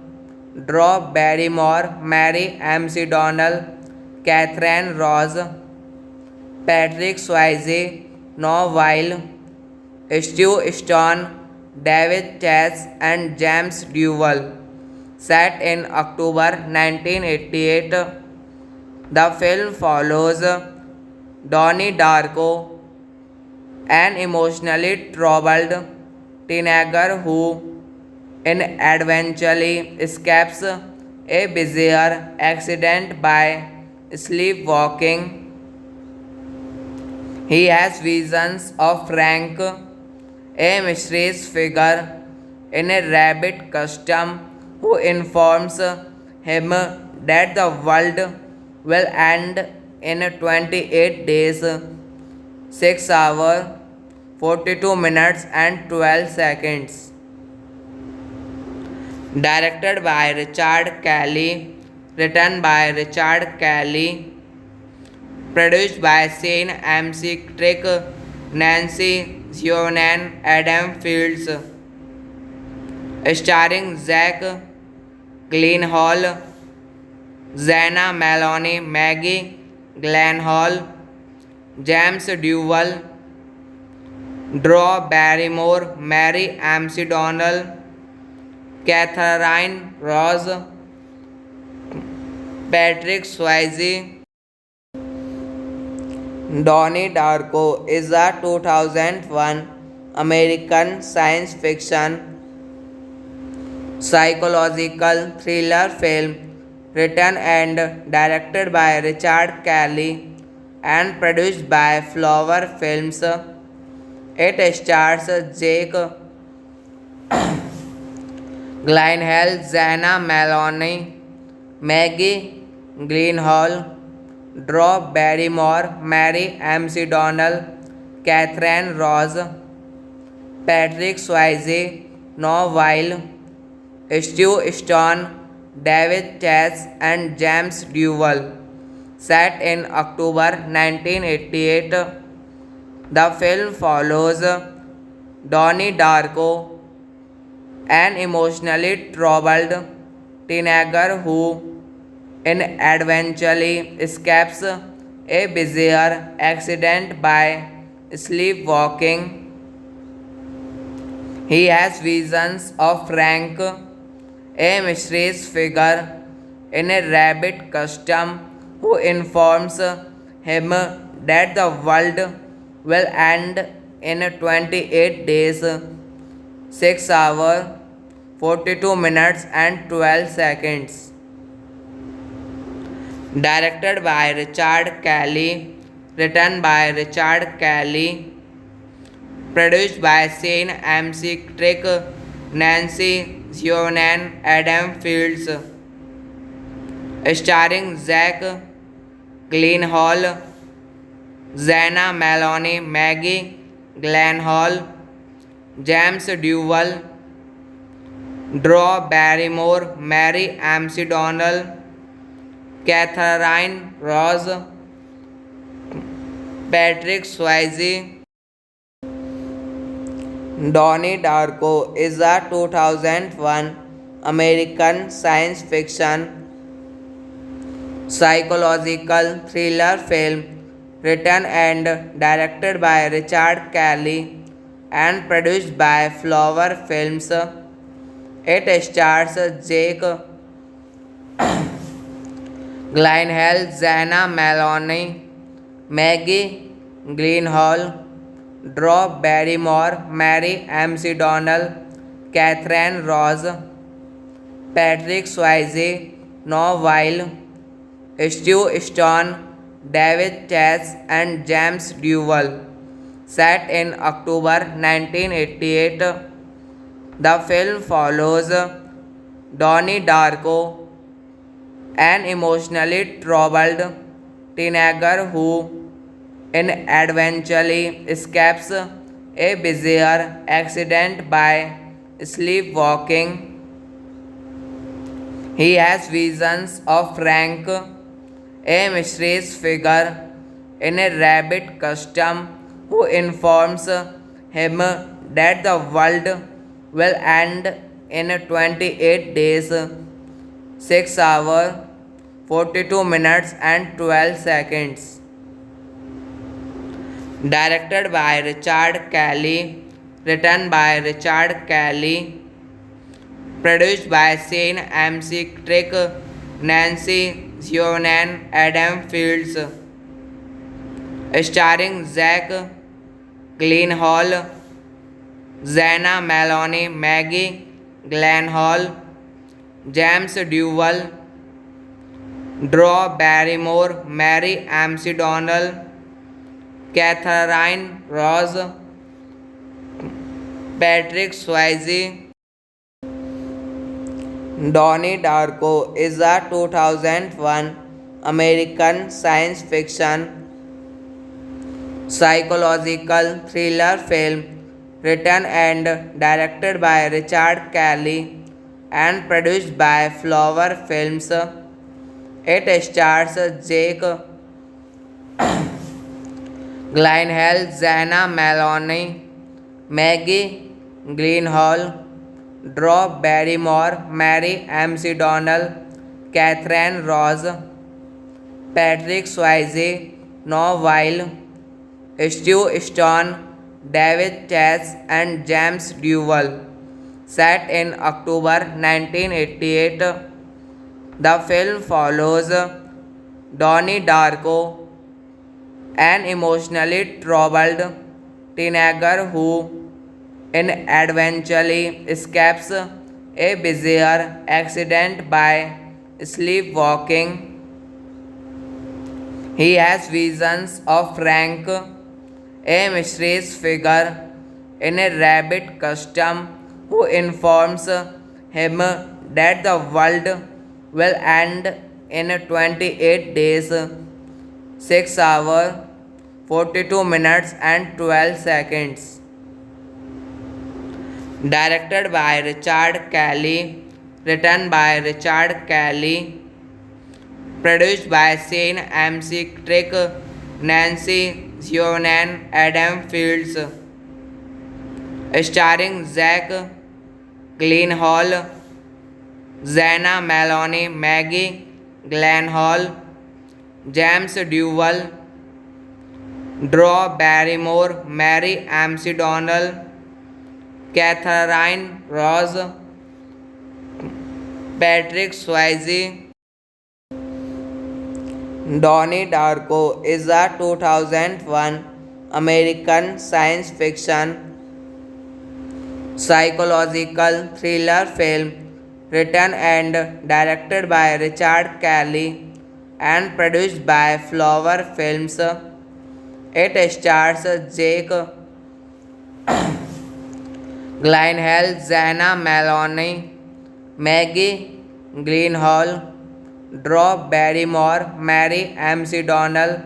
Drew Barrymore, Mary McDonnell, Catherine Ross, Patrick Swayze, Noah Weil, Stu Stone, David Chase, and James Duvall. Set in October 1988, the film follows Donnie Darko, an emotionally troubled teenager who eventually escapes a bizarre accident by sleepwalking. He has visions of Frank, a mysterious figure in a rabbit costume who informs him that the world will end in 28 days, 6 hours, 42 minutes and 12 seconds. Directed by Richard Kelly, written by Richard Kelly, produced by Shane McTrick, Nancy Zionan, Adam Fields, starring Zach Gyllenhaal, Zena Maloney, Maggie Gyllenhaal, James Duvall, Drew Barrymore, Mary McDonnell, Catherine Ross, Patrick Swayze. Donnie Darko is a 2001 American science fiction psychological thriller film written and directed by Richard Kelly and produced by Flower Films. It stars Jake Gyllenhaal, Zena Maloney, Maggie Gyllenhaal, Drew Barrymore, Mary McDonnell, Catherine Ross, Patrick Swayze, Noah Weil, Stu Stone, David Chase, and James Duvall. Set in October 1988, the film follows Donnie Darko, an emotionally troubled teenager who eventually escapes a bizarre accident by sleepwalking. He has visions of Frank, a mysterious figure in a rabbit costume who informs him that the world will end in 28 days, 6 hours, 42 minutes and 12 seconds. Directed by Richard Kelly, written by Richard Kelly, produced by Shane McTrick, Nancy Zionan, Adam Fields, starring Zach Gyllenhaal, Zena Maloney, Maggie Gyllenhaal, James Duvall, Drew Barrymore, Mary McDonnell, Catherine Ross, Patrick Swayze. Donnie Darko is a 2001 American science fiction psychological thriller film written and directed by Richard Kelly and produced by Flower Films. It stars Jake Gyllenhaal, Zana Maloney, Maggie Gyllenhaal, Drew Barrymore, Mary McDonnell, Catherine Ross, Patrick Swayze, Noah Weil, Stu Stone, David Chase, and James Duvall. Set in October 1988, the film follows Donnie Darko, an emotionally troubled teenager who eventually escapes a bizarre accident by sleepwalking. He has visions of Frank, a mysterious figure in a rabbit costume who informs him that the world will end in 28 days, 6 hours, 42 minutes, and 12 seconds. Directed by Richard Kelly, written by Richard Kelly, produced by Shane McTrick, Nancy Zionan, Adam Fields, starring Zach Gyllenhaal, Zana Maloney, Maggie Gyllenhaal, James Duvall, Drew Barrymore, Mary McDonnell, Catherine Ross, Patrick Swayze. Donnie Darko is a 2001 American science fiction psychological thriller film written and directed by Richard Kelly and produced by Flower Films. It stars Jake Gyllenhaal, Zana Maloney, Maggie Gyllenhaal, Drew Barrymore, Mary McDonnell, Catherine Ross, Patrick Swayze, Noah Weil, Stu Stone, David Chase, and James Duvall. Set in October 1988, the film follows Donnie Darko, an emotionally troubled teenager who eventually escapes a bizarre accident by sleepwalking. He has visions of Frank, a mysterious figure in a rabbit costume who informs him that the world will end in 28 days, 6 hours, 42 minutes, and 12 seconds. Directed by Richard Kelly, written by Richard Kelly, produced by Shane McTrick, Nancy Zionan, Adam Fields, starring Zach Gyllenhaal, Zana Maloney, Maggie Gyllenhaal, James Duvall, Drew Barrymore, Mary McDonnell, Catherine Ross, Patrick Swayze. Donnie Darko is a 2001 American science fiction psychological thriller film written and directed by Richard Kelly and produced by Flower Films. It stars Jake Gyllenhaal, Zana Maloney, Maggie Gyllenhaal, Drew Barrymore, Mary McDonnell,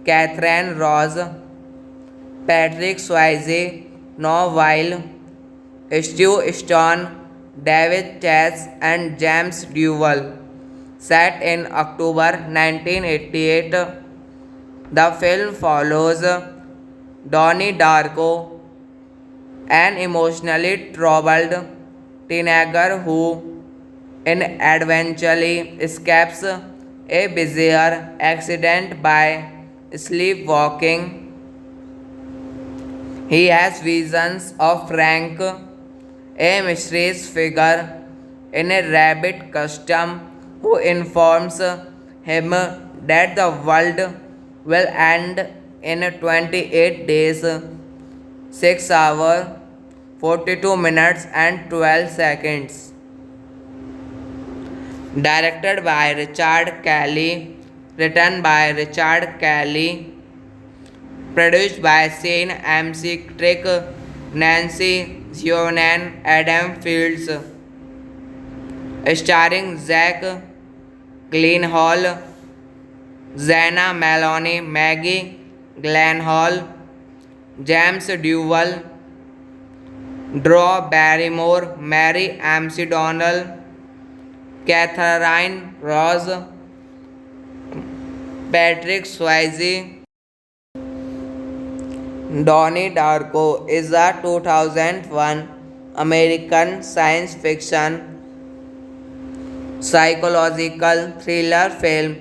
Catherine Ross, Patrick Swayze, Noah Weil, Stu Stone, David Chase, and James Duvall. Set in October 1988, the film follows Donnie Darko, An emotionally troubled teenager who eventually escapes a bizarre accident by sleepwalking. He has visions of Frank, a mysterious figure in a rabbit costume who informs him that the world will end in 28 days, 6 hours, 42 minutes, and 12 seconds. Directed by Richard Kelly, written by Richard Kelly, produced by Shane McTrick, Nancy Zionan, Adam Fields, starring Zach Gyllenhaal, Zena Maloney, Maggie Gyllenhaal, James Duvall, Drew Barrymore, Mary McDonnell, Catherine Ross, Patrick Swayze. Donnie Darko is a 2001 American science fiction psychological thriller film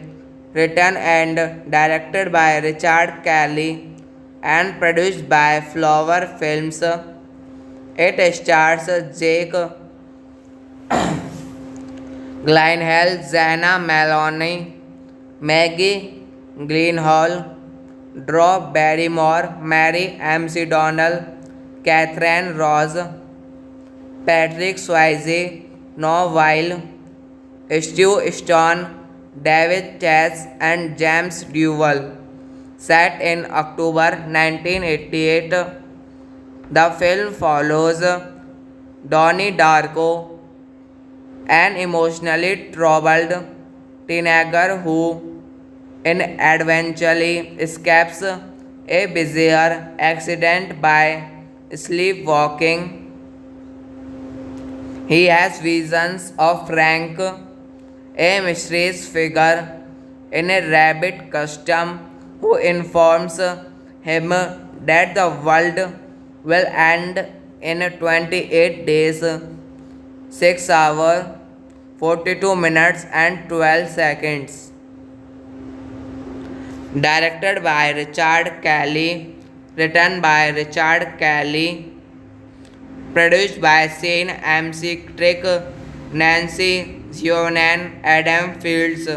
written and directed by Richard Kelly and produced by Flower Films. It stars Jake Gyllenhaal, Zena Maloney, Maggie Gyllenhaal, Drew Barrymore, Mary McDonnell, Catherine Ross, Patrick Swayze, Noah Weil, Stu Stone, David Chase, and James Duvall. Set in October 1988, the film follows Donnie Darko, an emotionally troubled teenager who eventually escapes a bizarre accident by sleepwalking. He has visions of Frank, a mysterious figure in a rabbit costume who informs him that the world will end in 28 days, 6 hours, 42 minutes, and 12 seconds. Directed by Richard Kelly, written by Richard Kelly, produced by Shane McTrick, Nancy Zionan, Adam Fields,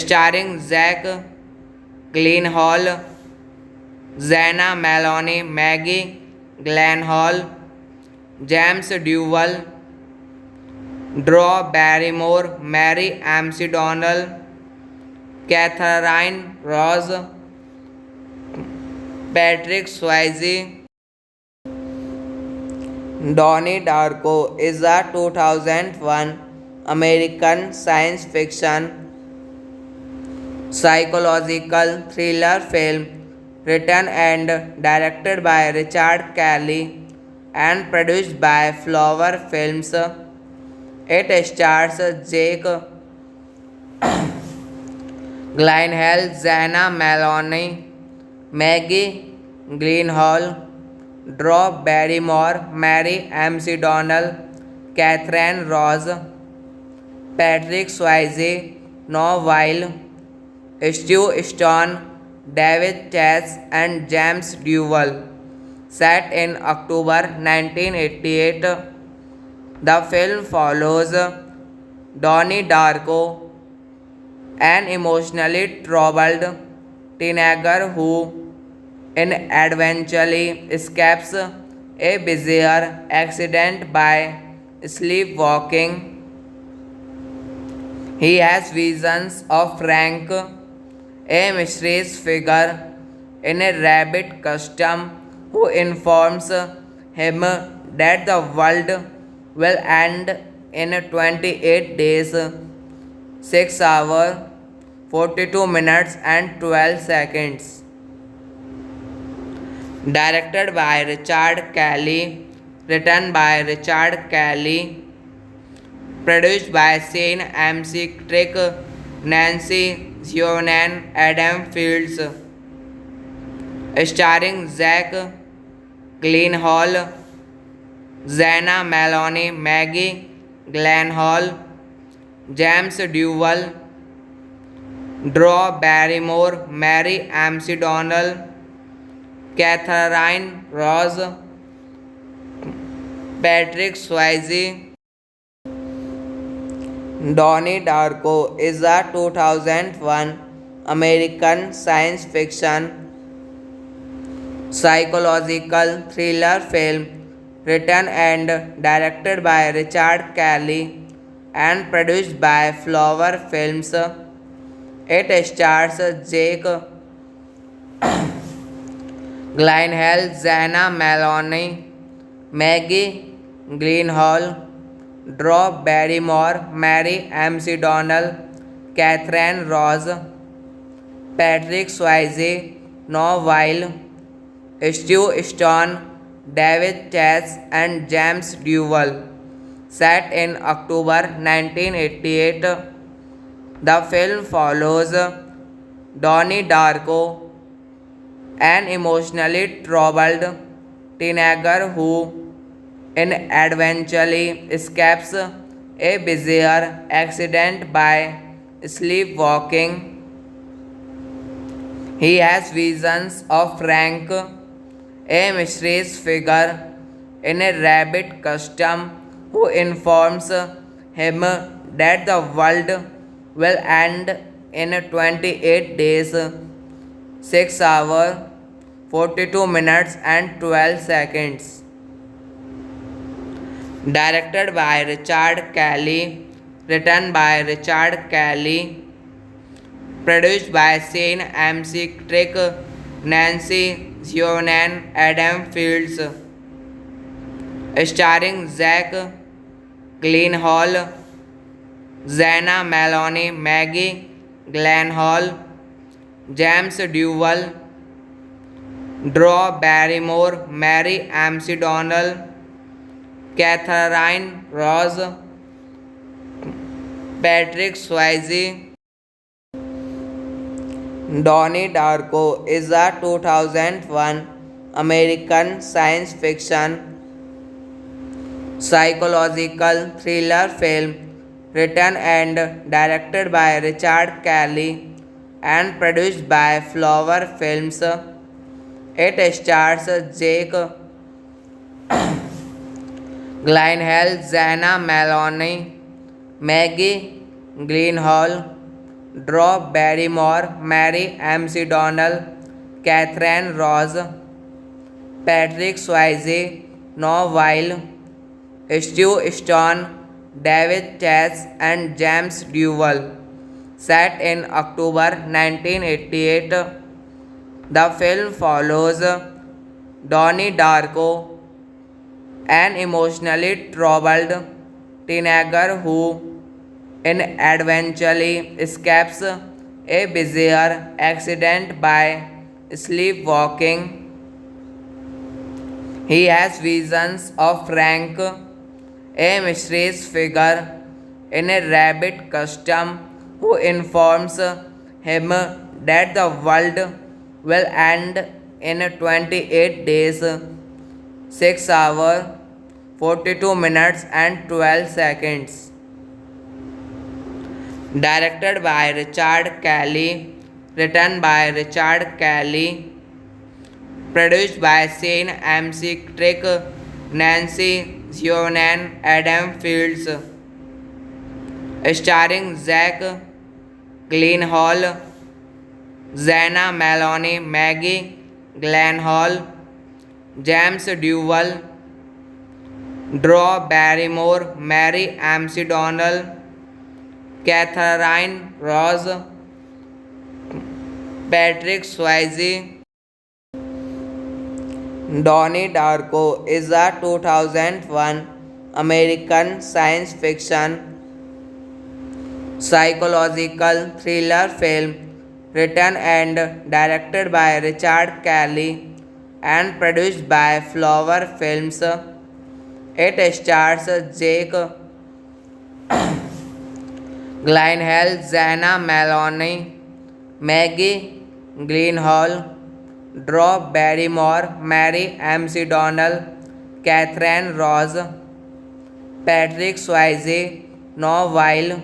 starring Zach Gyllenhaal, Zena Maloney, Maggie Gyllenhaal, James Duvall, Drew Barrymore, Mary McDonnell, Catherine Ross, Patrick Swayze. Donnie Darko is a 2001 American science fiction psychological thriller film written and directed by Richard Kelly and produced by Flower Films. It stars Jake Gyllenhaal, Zena Maloney, Maggie Gyllenhaal, Drew Barrymore, Mary McDonnell, Catherine Ross, Patrick Swayze, Noah Weil, Stu Stone, David Chase, and James Duvall. Set in October 1988, the film follows Donnie Darko, an emotionally troubled teenager who eventually escapes a bizarre accident by sleepwalking. He has visions of Frank, a mysterious figure in a rabbit costume who informs him that the world will end in 28 days, 6 hours, 42 minutes, and 12 seconds. Directed by Richard Kelly, written by Richard Kelly, produced by Shane McTrick, Nancy Zionan, Adam Fields, starring Zach Gyllenhaal, Zena Maloney, Maggie Gyllenhaal, James Duvall, Drew Barrymore, Mary McDonnell, Catherine Ross, Patrick Swayze. Donnie Darko is a 2001 American science fiction psychological thriller film written and directed by Richard Kelly and produced by Flower Films. It stars Jake Gyllenhaal, Zena Maloney, Maggie Gyllenhaal, Drew Barrymore, Mary McDonnell, Catherine Ross, Patrick Swayze, Noah Weil, Stu Stone, David Chase, and James Duvall. Set in October 1988, the film follows Donnie Darko, an emotionally troubled teenager who eventually escapes a bizarre accident by sleepwalking. He has visions of Frank, a mysterious figure in a rabbit costume who informs him that the world will end in 28 days, 6 hours, 42 minutes, and 12 seconds. Directed by Richard Kelly, written by Richard Kelly, produced by Shane McTrick, Nancy Zionan, Adam Fields, starring Zach Gyllenhaal, Zena Maloney, Maggie Gyllenhaal, James Duvall, Drew Barrymore, Mary McDonnell, Catherine Ross, Patrick Swayze. Donnie Darko is a 2001 American science fiction psychological thriller film written and directed by Richard Kelly and produced by Flower Films. It stars Jake Gyllenhaal, Zena Maloney, Maggie Gyllenhaal, Drew Barrymore, Mary McDonnell, Catherine Ross, Patrick Swayze, Noah Weil, Stu Stone, David Chase, and James Duvall. Set in October 1988, the film follows Donnie Darko, an emotionally troubled teenager who eventually escapes a bizarre accident by sleepwalking. He has visions of Frank, a mysterious figure in a rabbit costume who informs him that the world will end in 28 days, 6 hours, 42 minutes, and 12 seconds. Directed by Richard Kelly, written by Richard Kelly, produced by Shane McTrick, Nancy Zionan, Adam Fields, starring Zach Gyllenhaal, Zena Maloney, Maggie Gyllenhaal, James Duvall, Drew Barrymore, Mary McDonnell, Catherine Ross, Patrick Swayze. Donnie Darko is a 2001 American science fiction psychological thriller film written and directed by Richard Kelly and produced by Flower Films. It stars Jake Gyllenhaal, Zena Maloney, Maggie Gyllenhaal, Drew Barrymore, Mary McDonnell, Catherine Ross, Patrick Swayze, Noah Weil,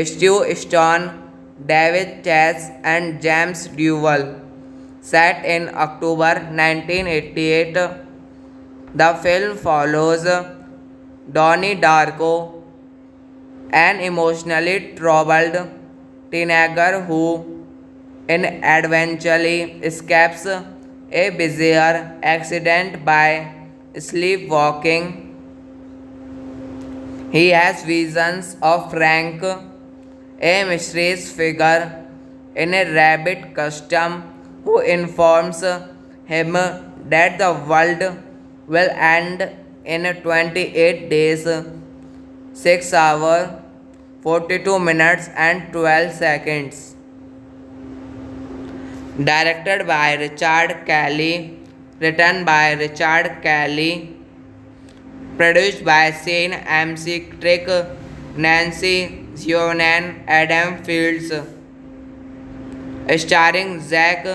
Stu Stone, David Chase, and James Duvall. Set in October 1988, the film follows Donnie Darko, an emotionally troubled teenager who eventually escapes a bizarre accident by sleepwalking. He has visions of Frank, a mysterious figure in a rabbit costume who informs him that the world will end in 28 days, 6 hours, 42 minutes, and 12 seconds. Directed by Richard Kelly, written by Richard Kelly, produced by Shane McTrick, Nancy Zionan, Adam Fields, starring Zach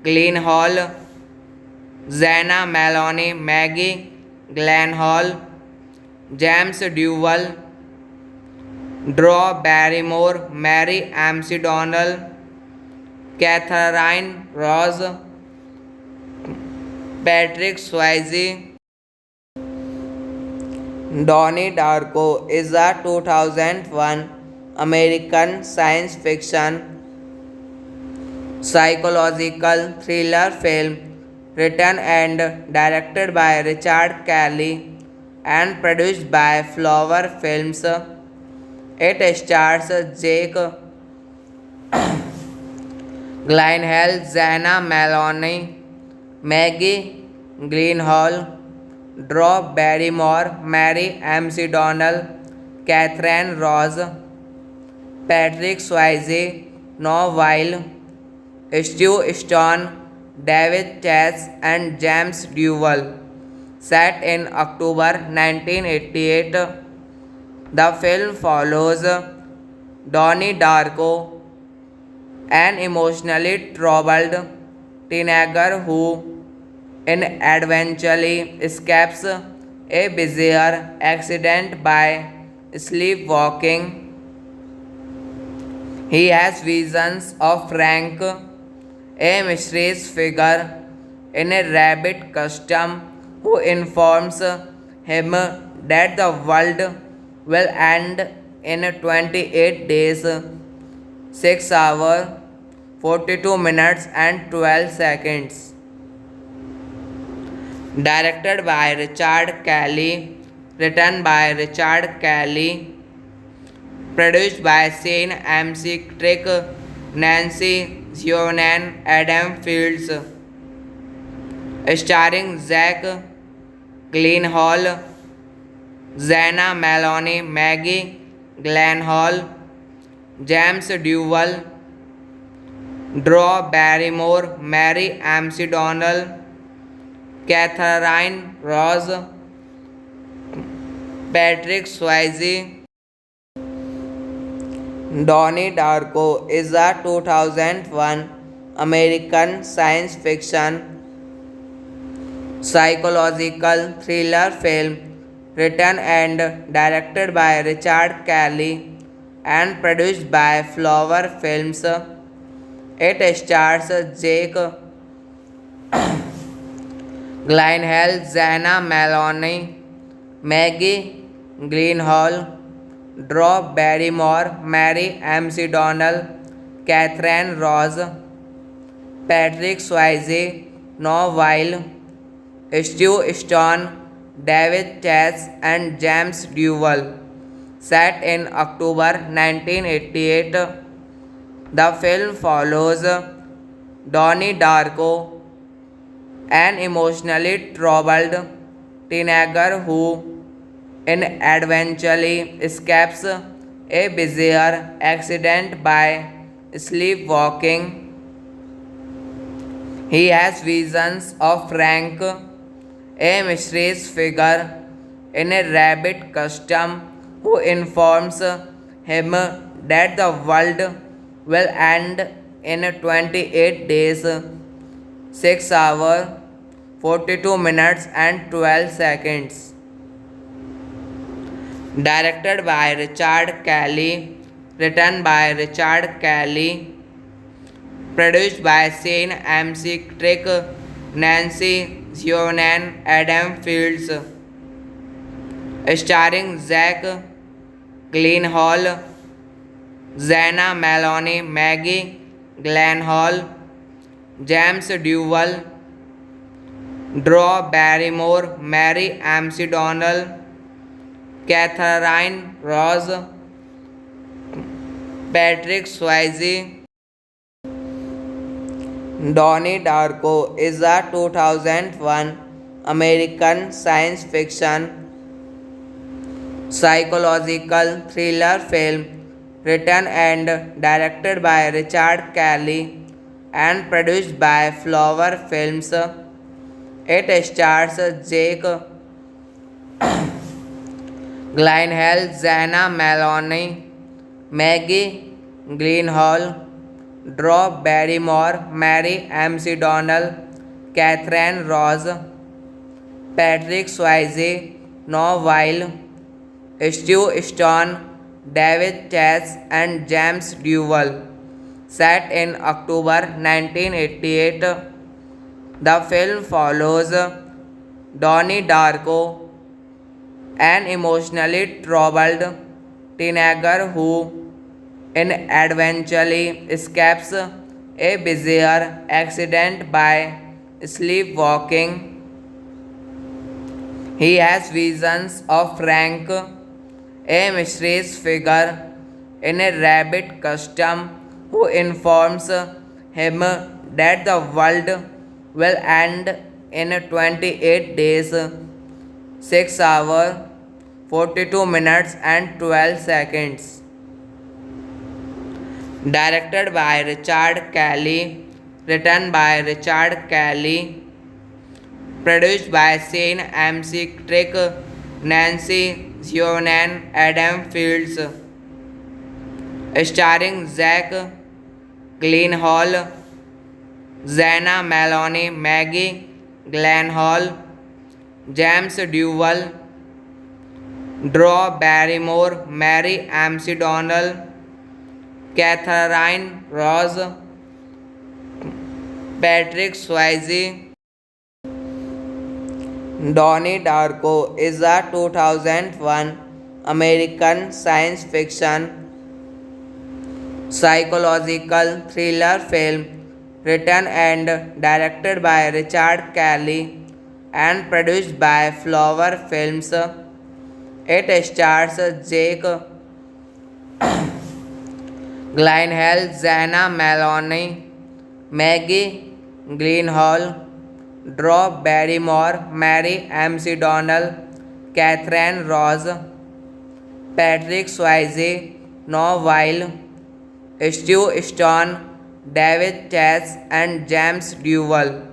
Gyllenhaal, Zena Maloney, Maggie Gyllenhaal, James Duvall, Drew Barrymore, Mary McDonnell, Catherine Ross, Patrick Swayze. Donnie Darko is a 2001 American science fiction psychological thriller film written and directed by Richard Kelly and produced by Flower Films. It stars Jake Gyllenhaal, Zena Maloney, Maggie Gyllenhaal, Drew Barrymore, Mary McDonnell, Catherine Ross, Patrick Swayze, Noah Weil, Stu Stone, David Chase, and James Duvall. Set in October 1988, the film follows Donnie Darko, an emotionally troubled teenager who eventually escapes a bizarre accident by sleepwalking. He has visions of Frank, a mysterious figure in a rabbit costume who informs him that the world will end in 28 days, 6 hours, 42 minutes, and 12 seconds. Directed by Richard Kelly, written by Richard Kelly, produced by Shane McTrick, Nancy Zionan, Adam Fields, starring Zach Gyllenhaal, Zena Maloney, Maggie Gyllenhaal, James Duvall, Drew Barrymore, Mary McDonnell, Catherine Ross, Patrick Swayze. Donnie Darko is a 2001 American science fiction psychological thriller film written and directed by Richard Kelly and produced by Flower Films. It stars Jake Gyllenhaal, Zena Maloney, Maggie Gyllenhaal, Drew Barrymore, Mary McDonnell, Catherine Ross, Patrick Swayze, Noah Weil, Stu Stone, David Chase, and James Duvall. Set in October 1988, the film follows Donnie Darko, an emotionally troubled teenager who eventually escapes a bizarre accident by sleepwalking. He has visions of Frank, a mysterious figure in a rabbit costume who informs him that the world will end in 28 days, 6 hours 42 minutes and 12 seconds. Directed by Richard Kelly, written by Richard Kelly, produced by Shane McTrick, Nancy Zionan, Adam Fields, starring Zach Gyllenhaal, Zena Maloney, Maggie Gyllenhaal, James Duvall, Drew Barrymore, Mary McDonnell, Catherine Ross, Patrick Swayze. Donnie Darko is a 2001 American science fiction psychological thriller film written and directed by Richard Kelly and produced by Flower Films. It stars Jake Gyllenhaal, Zena Maloney, Maggie Gyllenhaal, Drew Barrymore, Mary McDonnell, Catherine Ross, Patrick Swayze, Noah Weil, Stu Stone, David Chase, and James Duvall. Set in October 1988, the film follows Donnie Darko, an emotionally troubled teenager who eventually escapes a bizarre accident by sleepwalking. He has visions of Frank, a mysterious figure in a rabbit costume who informs him that the world will end in 28 days, 6 hours, 42 minutes, and 12 seconds. Directed by Richard Kelly, written by Richard Kelly, produced by Shane McTrick, Nancy Zionan, Adam Fields, starring Zach Gyllenhaal, Zena Maloney, Maggie Gyllenhaal, James Duvall, Drew Barrymore, Mary McDonnell, Catherine Ross, Patrick Swayze. Donnie Darko is a 2001 American science fiction psychological thriller film written and directed by Richard Kelly and produced by Flower Films. It stars Jake Gyllenhaal, Zena Maloney, Maggie Gyllenhaal, Drew Barrymore, Mary McDonnell, Catherine Ross, Patrick Swayze, Noah Weil, Stu Stone, David Chase, and James Duvall.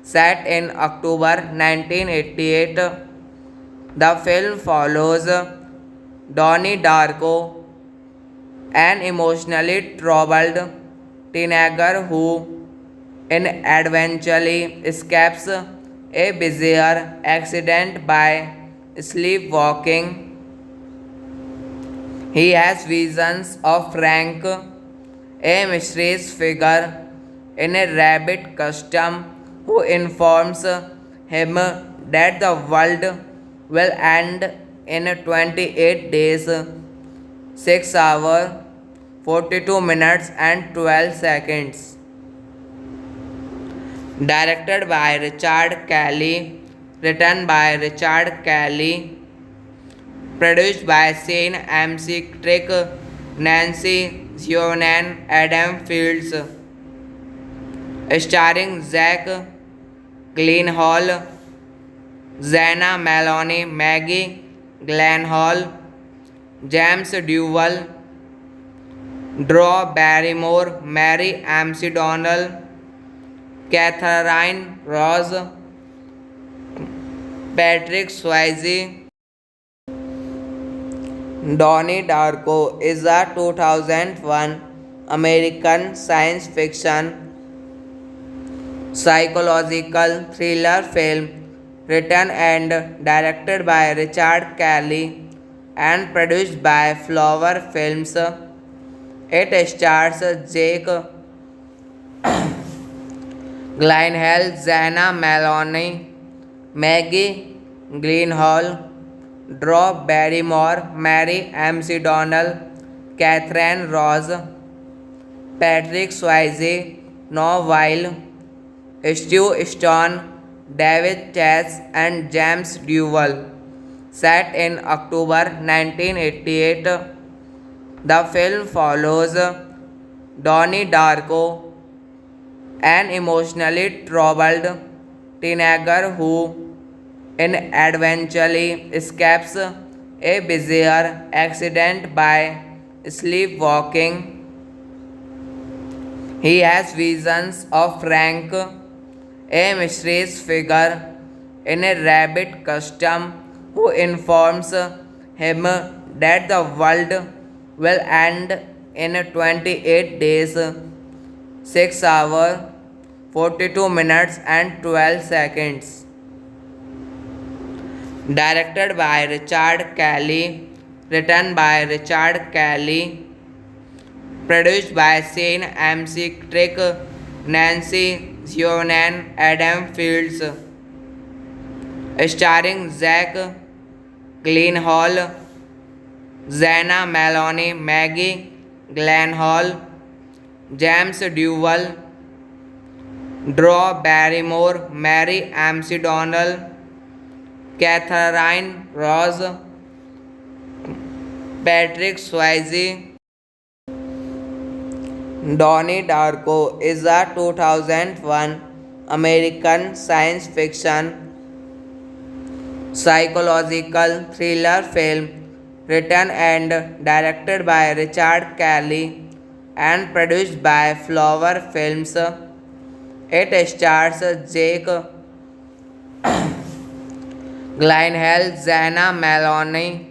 Set in October 1988, the film follows Donnie Darko, an emotionally troubled teenager who eventually escapes a bizarre accident by sleepwalking. He has visions of Frank, a mysterious figure in a rabbit costume who informs him that the world will end in 28 days, 6 hours, 42 minutes, and 12 seconds. Directed by Richard Kelly, written by Richard Kelly, produced by Shane McTrick, Nancy Zionan, Adam Fields, starring Zach Gyllenhaal, Zena Maloney, Maggie Gyllenhaal, James Duvall, Drew Barrymore, Mary McDonnell, Catherine Ross, Patrick Swayze. Donnie Darko is a 2001 American science fiction psychological thriller film written and directed by Richard Kelly and produced by Flower Films. It stars Jake Gyllenhaal, Zana Maloney, Maggie Gyllenhaal, Drew Barrymore, Mary McDonnell, Catherine Ross, Patrick Swayze, Noah Weil, Stu Stone, David Chase, and James Duvall. Set in October 1988, the film follows Donnie Darko, an emotionally troubled teenager who eventually escapes a bizarre accident by sleepwalking. He has visions of Frank, a mysterious figure in a rabbit costume who informs him that the world will end in 28 days, 6 hours, 42 minutes, and 12 seconds. Directed by Richard Kelly, written by Richard Kelly, produced by Shane McTrick, Nancy Zionan, Adam Fields, starring Zach Gyllenhaal, Zana Maloney, Maggie Gyllenhaal, James Duvall, Drew Barrymore, Mary McDonnell, Catherine Ross, Patrick Swayze. Donnie Darko is a 2001 American science fiction psychological thriller film written and directed by Richard Kelly and produced by Flower Films. It stars Jake Gyllenhaal, Zana Maloney,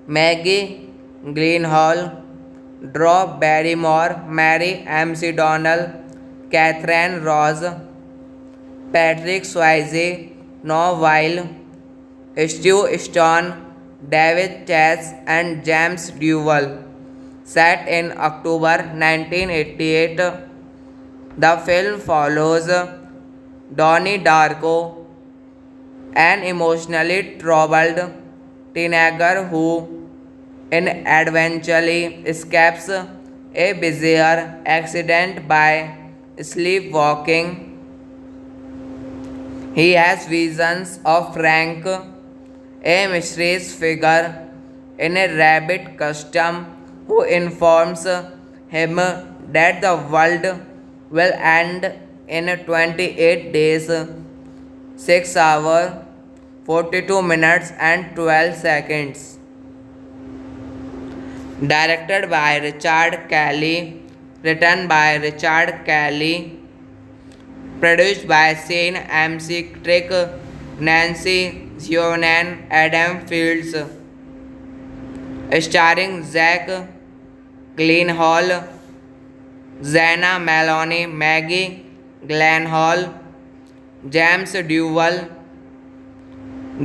Maggie Gyllenhaal, Drew Barrymore, Mary McDonnell, Catherine Ross, Patrick Swayze, Noah Weil, Stu Stone, David Chase, and James Duvall. Set in October 1988, the film follows Donnie Darko, an emotionally troubled teenager who eventually escapes a bizarre accident by sleepwalking. He has visions of Frank, a mysterious figure in a rabbit costume who informs him that the world will end in 28 days, 6 hours, 42 minutes, and 12 seconds. Directed by Richard Kelly, written by Richard Kelly, produced by Shane McTrick, Nancy Zionan, Adam Fields, starring Zach Gyllenhaal, Zana Maloney, Maggie Gyllenhaal, James Duvall,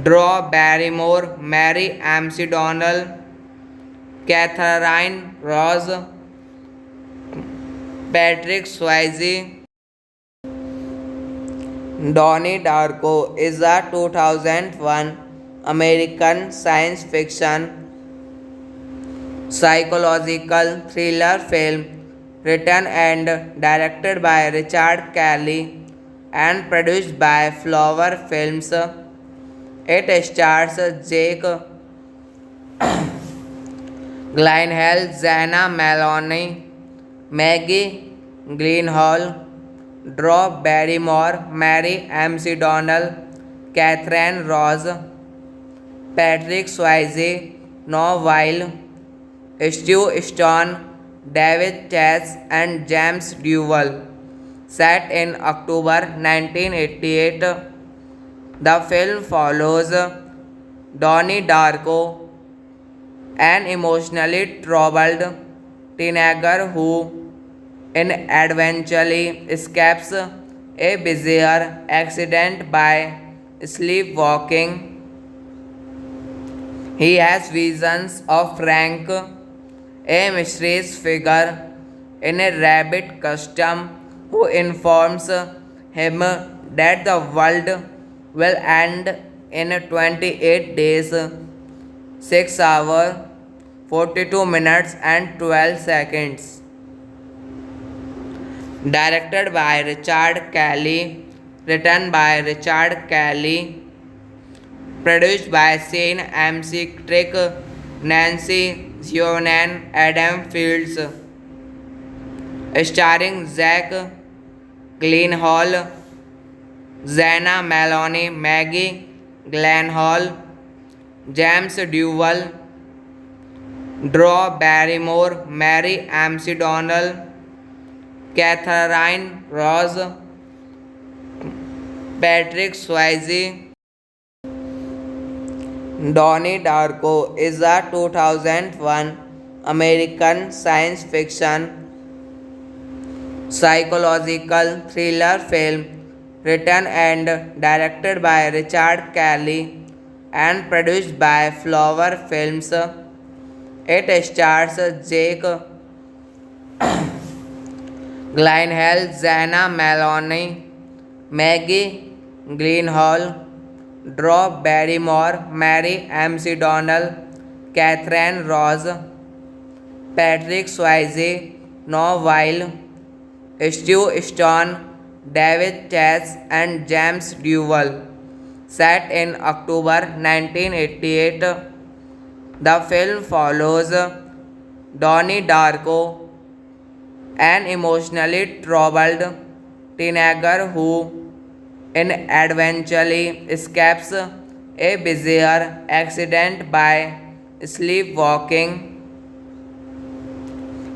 Drew Barrymore, Mary McDonnell, Catherine Ross, Patrick Swayze. Donnie Darko is a 2001 American science fiction psychological thriller film written and directed by Richard Kelly and produced by Flower Films. It stars Jake Gyllenhaal, Zana Maloney, Maggie Gyllenhaal, Drew Barrymore, Mary McDonnell, Catherine Ross, Patrick Swayze, Noah Weil, Stu Stone, David Chase, and James Duvall. Set in October 1988, the film follows Donnie Darko, an emotionally troubled teenager who eventually escapes a bizarre accident by sleepwalking. He has visions of Frank, a mysterious figure in a rabbit costume who informs him that the world will end in 28 days, 6 hours, 42 minutes, and 12 seconds. Directed by Richard Kelly, written by Richard Kelly, produced by Shane McTrick, Nancy Zionan, Adam Fields, starring Zach Gyllenhaal, Zena Maloney, Maggie Gyllenhaal, James Duvall, Drew Barrymore, Mary McDonnell, Catherine Ross, Patrick Swayze. Donnie Darko is a 2001 American science fiction psychological thriller film written and directed by Richard Kelly and produced by Flower Films. It stars Jake Gyllenhaal, Zena Maloney, Maggie Gyllenhaal, Drew Barrymore, Mary McDonnell, Catherine Ross, Patrick Swayze, Noah Weil, Stu Stone, David Chase, and James Duvall. Set in October 1988, the film follows Donnie Darko, an emotionally troubled teenager who eventually escapes a bizarre accident by sleepwalking.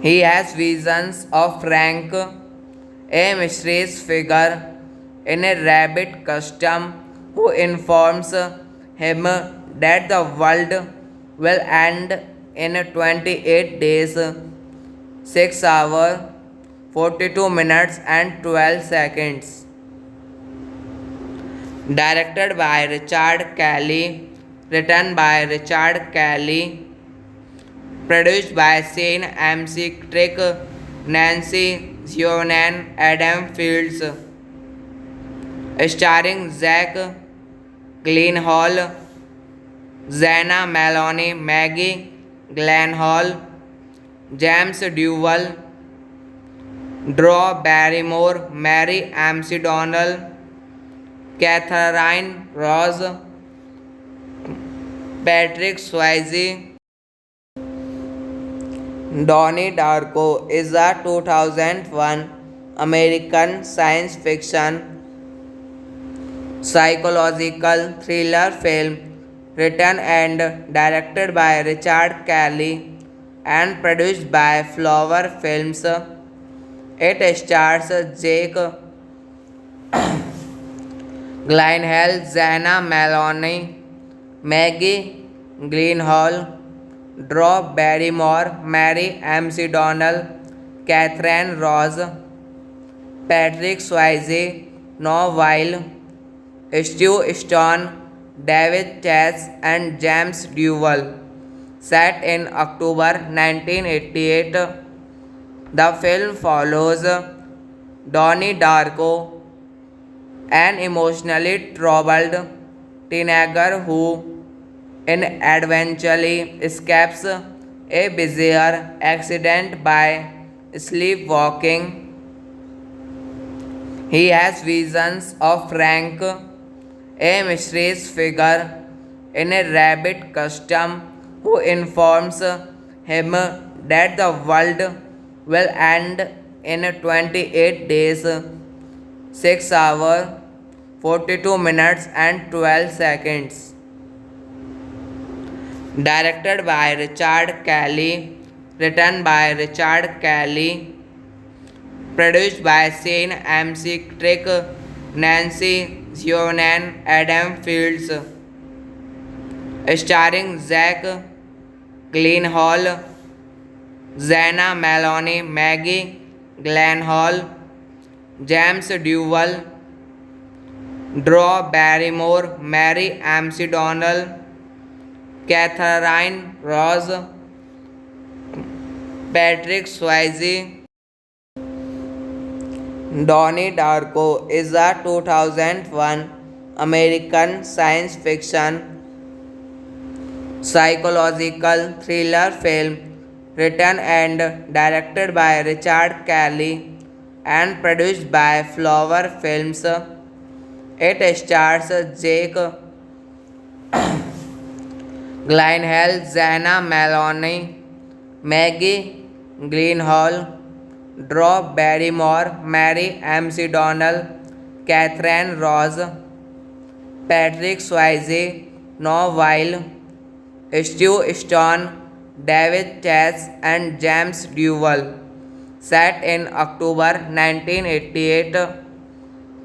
He has visions of Frank, a mysterious figure in a rabbit costume who informs him that the world will end in 28 days, 6 hours, 42 minutes, and 12 seconds. Directed by Richard Kelly, written by Richard Kelly, produced by Shane McTrick, Nancy Zionan, Adam Fields, starring Zach Gyllenhaal, Zena Maloney, Maggie Gyllenhaal, James Duvall, Drew Barrymore, Mary McDonnell, Catherine Ross, Patrick Swayze. Donnie Darko is a 2001 American science fiction psychological thriller film written and directed by Richard Kelly and produced by Flower Films. It stars Jake Gyllenhaal, Zena Maloney, Maggie Gyllenhaal, Drew Barrymore, Mary McDonnell, Catherine Ross, Patrick Swayze, Noah Weil, Stu Stone, David Chase, and James Duvall. Set in October 1988, the film follows Donnie Darko, an emotionally troubled teenager who eventually escapes a bizarre accident by sleepwalking. He has visions of Frank, a mysterious figure in a rabbit costume who informs him that the world will end in 28 days, 6 hours, 42 minutes, and 12 seconds. Directed by Richard Kelly, written by Richard Kelly, produced by Shane McTrick, Nancy Zionan, Adam Fields, starring Zach Gyllenhaal, Zena Maloney, Maggie Gyllenhaal, James Dewell, Drew Barrymore, Mary McDonnell, Catherine Ross, Patrick Swayze. Donnie Darko is a 2001 American science fiction psychological thriller film written and directed by Richard Kelly and produced by Flower Films. It stars Jake Gyllenhaal, Zena Maloney, Maggie Gyllenhaal, Drew Barrymore, Mary McDonnell, Catherine Ross, Patrick Swayze, Noah Weil, Stu Stone, David Chase, and James Dewell. Set in October 1988,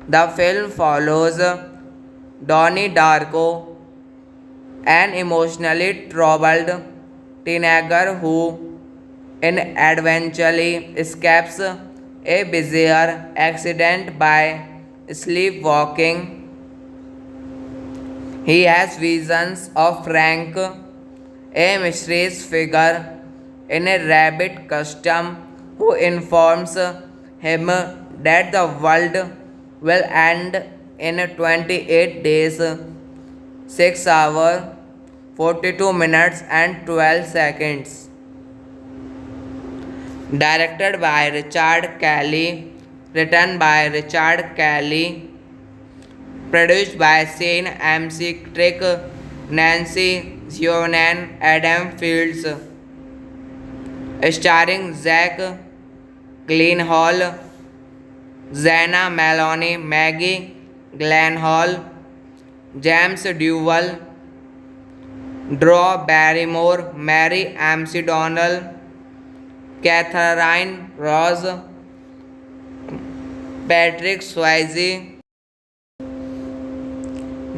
the film follows Donnie Darko, an emotionally troubled teenager who eventually escapes a bizarre accident by sleepwalking. He has visions of Frank, a mysterious figure in a rabbit costume who informs him that the world will end in 28 days, 6 hours, 42 minutes, and 12 seconds. Directed by Richard Kelly, written by Richard Kelly, produced by Shane McTrick, Nancy Zionan, Adam Fields, starring Zach Gyllenhaal, Zena Maloney, Maggie Gyllenhaal, James Dewell, Drew Barrymore, Mary McDonnell, Catherine Ross, Patrick Swayze.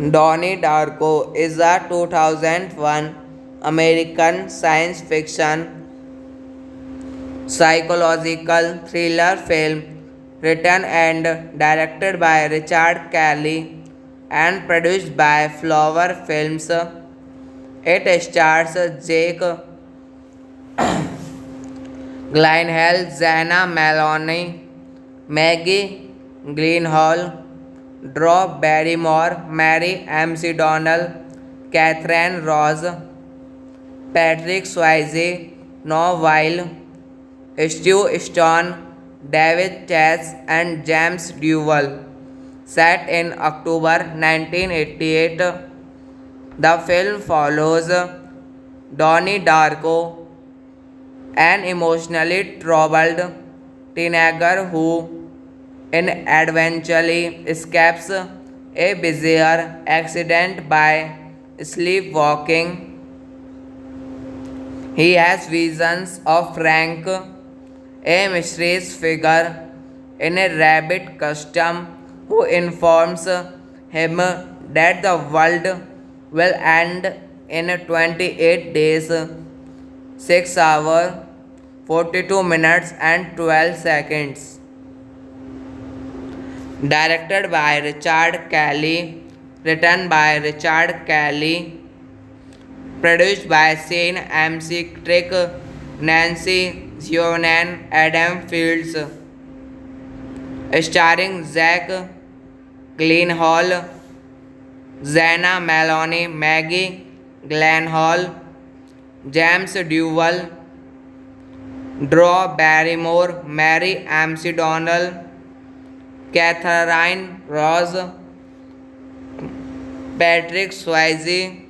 Donnie Darko is a 2001 American science fiction psychological thriller film written and directed by Richard Kelly and produced by Flower Films. It stars Jake Gyllenhaal, Zena Maloney, Maggie Gyllenhaal, Drew Barrymore, Mary McDonnell, Catherine Ross, Patrick Swayze, Noah Weil, Stu Stone, David Chase, and James Dewell. Set in October 1988, the film follows Donnie Darko, an emotionally troubled teenager who eventually escapes a bizarre accident by sleepwalking. He has visions of Frank, a mysterious figure in a rabbit costume who informs him that the world will end in 28 days, 6 hours, 42 minutes, and 12 seconds. Directed by Richard Kelly, written by Richard Kelly, produced by Shane McTrick, Nancy Zionan, Adam Fields, starring Zach Gyllenhaal, Zena Maloney, Maggie Gyllenhaal, James Dewell, Drew Barrymore, Mary McDonnell, Catherine Ross, Patrick Swayze.